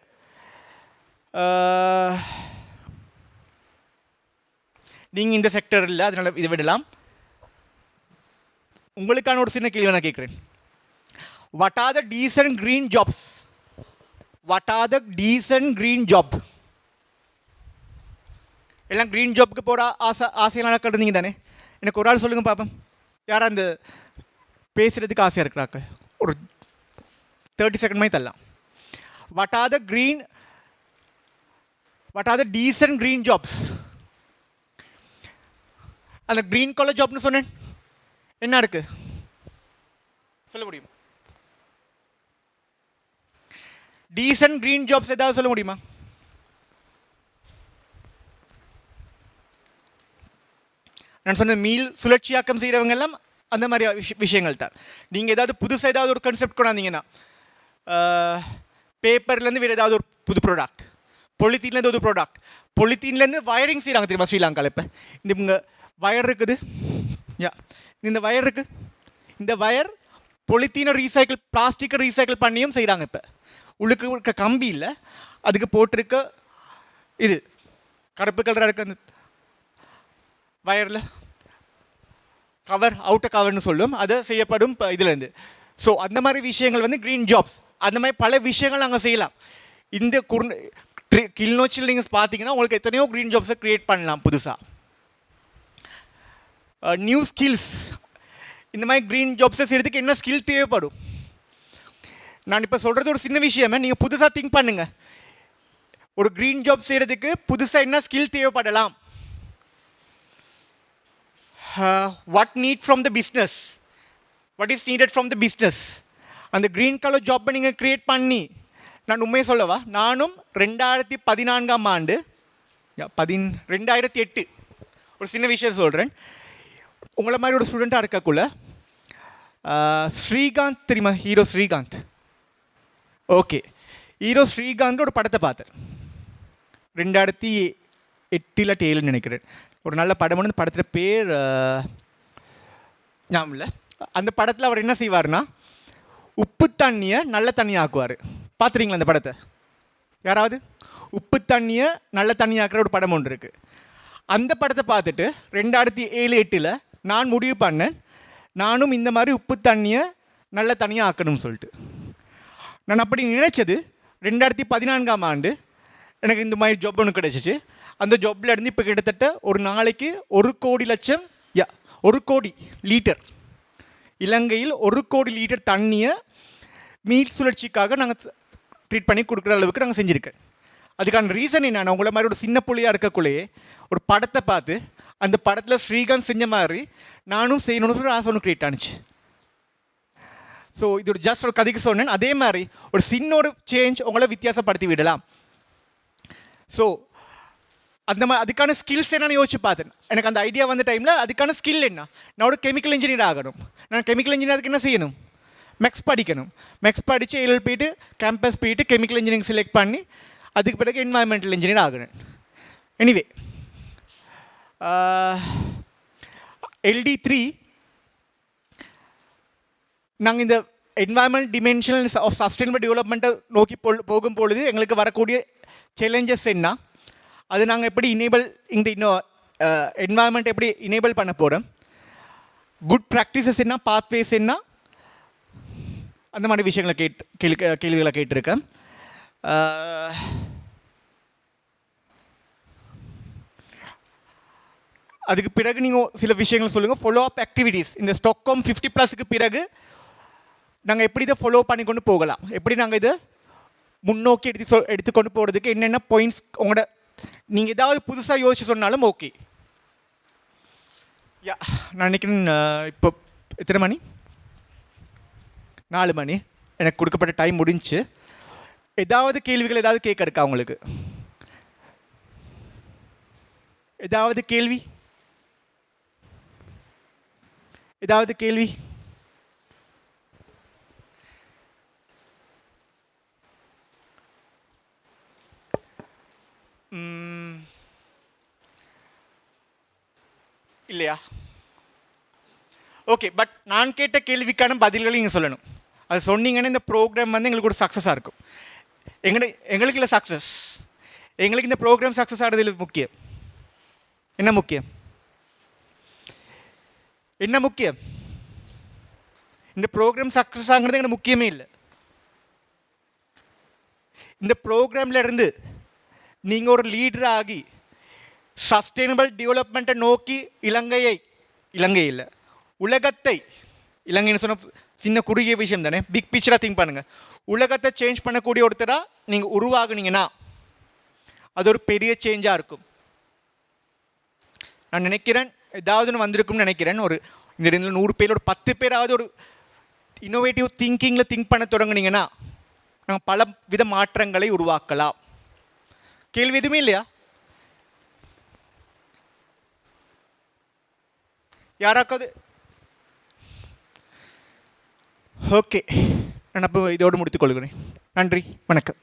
A: நீங்கள் இந்த செக்டர் இல்லை, அதனால் இதை விடலாம். உங்களுக்கான ஒரு சின்ன கேள்வி நான் கேட்குறேன். What are the decent green jobs? What are the decent green job? எல்லாம் க்ரீன் ஜாப்க்கு போகிற ஆசையெல்லாம் நடக்கிறீங்க தானே. எனக்கு ஒரு ஆள் சொல்லுங்கள் பார்ப்போம், யார் அந்த பேசுகிறதுக்கு ஆசையாக இருக்கிறாங்க, ஒரு 30 செகண்ட் மாதிரி தரலாம். What are the decent green jobs? அந்த க்ரீன் கலர் ஜாப்னு சொன்னேன், என்ன இருக்கு சொல்ல முடியுமா? டீசன்ட் க்ரீன் ஜாப்ஸ் ஏதாவது சொல்ல முடியுமா? நான் சொன்ன மீள் சுழற்சியாக்கம் செய்கிறவங்க எல்லாம் அந்த மாதிரி விஷயங்கள் தான். நீங்கள் ஏதாவது புதுசாக ஏதாவது ஒரு கான்செப்ட் கொண்டாந்தீங்கன்னா, பேப்பர்லேருந்து வேறு ஏதாவது ஒரு புது ப்ராடக்ட், பொலித்தீன்லேருந்து ஒரு ப்ராடக்ட், பொலித்தீன்லேருந்து வயரிங் செய்கிறாங்க தெரியுமா ஸ்ரீலங்காவில். இப்போ இந்த இங்கே வயர் இருக்குது, இந்த வயர் இருக்குது, இந்த வயர் பொலித்தீனை ரீசைக்கிள், பிளாஸ்டிக்கை ரீசைக்கிள் பண்ணியும் செய்கிறாங்க. இப்போ உள்ளுக்கு இருக்க கம்பி இல்லை, அதுக்கு போட்டிருக்க இது கருப்பு கலராக இருக்க அந்த வயரில் கவர், அவுட்டர் கவர்னு சொல்லும், அதை செய்யப்படும் இதுலேருந்து. ஸோ அந்த மாதிரி விஷயங்கள் வந்து க்ரீன் ஜாப்ஸ், அந்த மாதிரி பல விஷயங்கள் நாங்கள் செய்யலாம். இந்த கிளிநொச்சியில் நீங்கள் பார்த்தீங்கன்னா உங்களுக்கு எத்தனையோ க்ரீன் ஜாப்ஸை க்ரியேட் பண்ணலாம் புதுசாக. நியூ ஸ்கில்ஸ், இந்த மாதிரி க்ரீன் ஜாப்ஸை செய்கிறதுக்கு என்ன ஸ்கில் தேவைப்படும்? நான் இப்போ சொல்கிறது ஒரு சின்ன விஷயமே, நீங்கள் புதுசாக திங்க் பண்ணுங்கள். ஒரு க்ரீன் ஜாப் செய்கிறதுக்கு புதுசாக என்ன ஸ்கில் தேவைப்படலாம்? What need from the business? What is needed from the business? அந்த க்ரீன் கலர் ஜாப்பை நீங்கள் க்ரியேட் பண்ணி, நான் உண்மையை சொல்லவா, நானும் 2014ஆம் ஆண்டு 2008 ஒரு சின்ன விஷயம் சொல்கிறேன். உங்களை மாதிரி ஒரு ஸ்டூடெண்ட்டாக இருக்கக்குள்ள ஸ்ரீகாந்த் தெரியுமா, hero Srikanth? Okay, hero Srikanth ஒரு படத்தை பார்த்தேன் 2008 7 நினைக்கிறேன். ஒரு நல்ல படம், அந்த படத்தில் பேர் ஞாபகம் இல்லை. அந்த படத்தில் அவர் என்ன செய்வார்னா, உப்பு தண்ணியை நல்ல தண்ணி ஆக்குவார். பார்த்துறீங்களா அந்த படத்தை யாராவது? உப்பு தண்ணியை நல்ல தண்ணி ஆக்குற ஒரு படம் ஒன்று இருக்குது. அந்த படத்தை பார்த்துட்டு 2007 8 நான் முடிவு பண்ணேன், நானும் இந்த மாதிரி உப்பு தண்ணியை நல்ல தண்ணியாக ஆக்கணும்னு சொல்லிட்டு. நான் அப்படி நினைச்சது 2014ஆம் ஆண்டு எனக்கு இந்த மாதிரி ஜாப் ஒன்று கிடச்சிச்சு. அந்த ஜாப்பில் இருந்து இப்போ கிட்டத்தட்ட ஒரு நாளைக்கு 1 கோடி லட்சம் 1 கோடி லிட்டர், இலங்கையில் 1 கோடி லிட்டர் தண்ணியை மீள் சுழற்சிக்காக நாங்கள் ட்ரீட் பண்ணி கொடுக்குற அளவுக்கு நாங்கள் செஞ்சுருக்கேன். அதுக்கான ரீசன் என்னென்னா, உங்களை மாதிரி ஒரு சின்ன புள்ளியாக இருக்கக்குள்ளேயே ஒரு படத்தை பார்த்து அந்த படத்தில் ஸ்ரீகாந்த் செஞ்ச மாதிரி நானும் செய்யணும்னு சொல்லி ஆசை ஒன்று க்ரியேட் ஆனிச்சு. ஸோ இது ஒரு ஜஸ்ட் ஒரு கதைக்கு சொன்னேன். அதே மாதிரி ஒரு சின்ன ஒரு சேஞ்ச் உங்களை வித்தியாசப்படுத்தி விடலாம். ஸோ அந்த மாதிரி அதுக்கான ஸ்கில்ஸ் என்னன்னு யோசிச்சு பார்த்தேன். எனக்கு அந்த ஐடியா வந்த டைமில் அதுக்கான ஸ்கில் என்ன, நான் ஒரு கெமிக்கல் இன்ஜினியர் ஆகணும். நான் கெமிக்கல் இன்ஜினியருக்கு என்ன செய்யணும்? மெக்ஸ் படிக்கணும். மெக்ஸ் படித்து எல்எல் போயிட்டு கேம்பஸ் போயிட்டு கெமிக்கல் இன்ஜினியரிங் செலக்ட் பண்ணி அதுக்கு பிறகு என்வாயன்மெண்டல் இன்ஜினியர் ஆகணும். எனிவே LD3 நாங்கள் இந்த என்வாயன்மெண்ட் டிமென்ஷனல் ஆஃப் சஸ்டைனபிள் டெவலப்மெண்ட்டை நோக்கி போகும் பொழுது எங்களுக்கு வரக்கூடிய சேலஞ்சஸ் என்ன, அது நாங்கள் எப்படி இனேபிள் இந்த என்வாயன்மெண்ட் எப்படி இனேபிள் பண்ண போகிறோம், குட் ப்ராக்டிசஸ் என்ன, பாத்வேஸ் என்ன, அந்த மாதிரி விஷயங்களை கேள்விகளை கேட்டிருக்கேன். அதுக்கு பிறகு நீங்கள் சில விஷயங்கள் சொல்லுங்கள். ஃபாலோ அப் ஆக்டிவிட்டீஸ் இந்த ஸ்டாக்ஹோம் 50+ பிறகு நாங்கள் எப்படி இதை ஃபாலோ பண்ணி கொண்டு போகலாம், எப்படி நாங்கள் இதை முன்னோக்கி எடுத்துக்கொண்டு போகிறதுக்கு என்னென்ன பாயிண்ட்ஸ் உங்களோட நீங்கள் ஏதாவது புதுசாக யோசிச்சு சொன்னாலும் ஓகே. யா நான் நினைக்கிறேன் இப்போ எத்தனை மணி? 4 மணி. எனக்கு கொடுக்கப்பட்ட டைம் முடிஞ்சு. ஏதாவது கேள்விகள் ஏதாவது கேட்க இருக்கா உங்களுக்கு? ஏதாவது கேள்வி? ஏதாவது கேள்வி? இல்லையா? ஓகே, பட் நான் கேட்ட கேள்விக்கான பதில்களை நீங்கள் சொல்லணும். அது சொன்னீங்கன்னா இந்த ப்ரோக்ராம் வந்து எங்களுக்கு ஒரு சக்ஸஸாக இருக்கும். எங்களுக்கு இல்லை சக்ஸஸ், எங்களுக்கு இந்த ப்ரோக்ராம் சக்ஸஸ் ஆகிறதுல முக்கியம். என்ன முக்கியம்? என்ன முக்கியம்? இந்த ப்ரோக்ராம் சக்ஸஸ் ஆகிறது எங்களுக்கு முக்கியமே இல்லை. இந்த ப்ரோக்ராமில் இருந்து நீங்கள் ஒரு லீடர் ஆகி சஸ்டைனபிள் டெவலப்மெண்ட்டை நோக்கி இலங்கையில் உலகத்தை, இலங்கைன்னு சொன்ன சின்ன குறுகிய விஷயம் தானே, பிக் பிக்சராக திங்க் பண்ணுங்கள். உலகத்தை சேஞ்ச் பண்ணக்கூடிய ஒருத்தராக நீங்கள் உருவாகுனீங்கன்னா அது ஒரு பெரிய சேஞ்சாக இருக்கும். நான் நினைக்கிறேன் ஏதாவது ஒன்று வந்திருக்கும்னு நினைக்கிறேன். ஒரு இந்த 100 பேர் ஒரு 10 பேராவது ஒரு இன்னோவேட்டிவ் திங்கிங்கில் திங்க் பண்ண தொடங்குனீங்கன்னா நாங்கள் பல வித மாற்றங்களை உருவாக்கலாம். கேள்வி எதுவுமே இல்லையா? யாராக்காவது? ஓகே, நான் அப்போ இதோடு முடித்துக்கொள்கிறேன். நன்றி, வணக்கம்.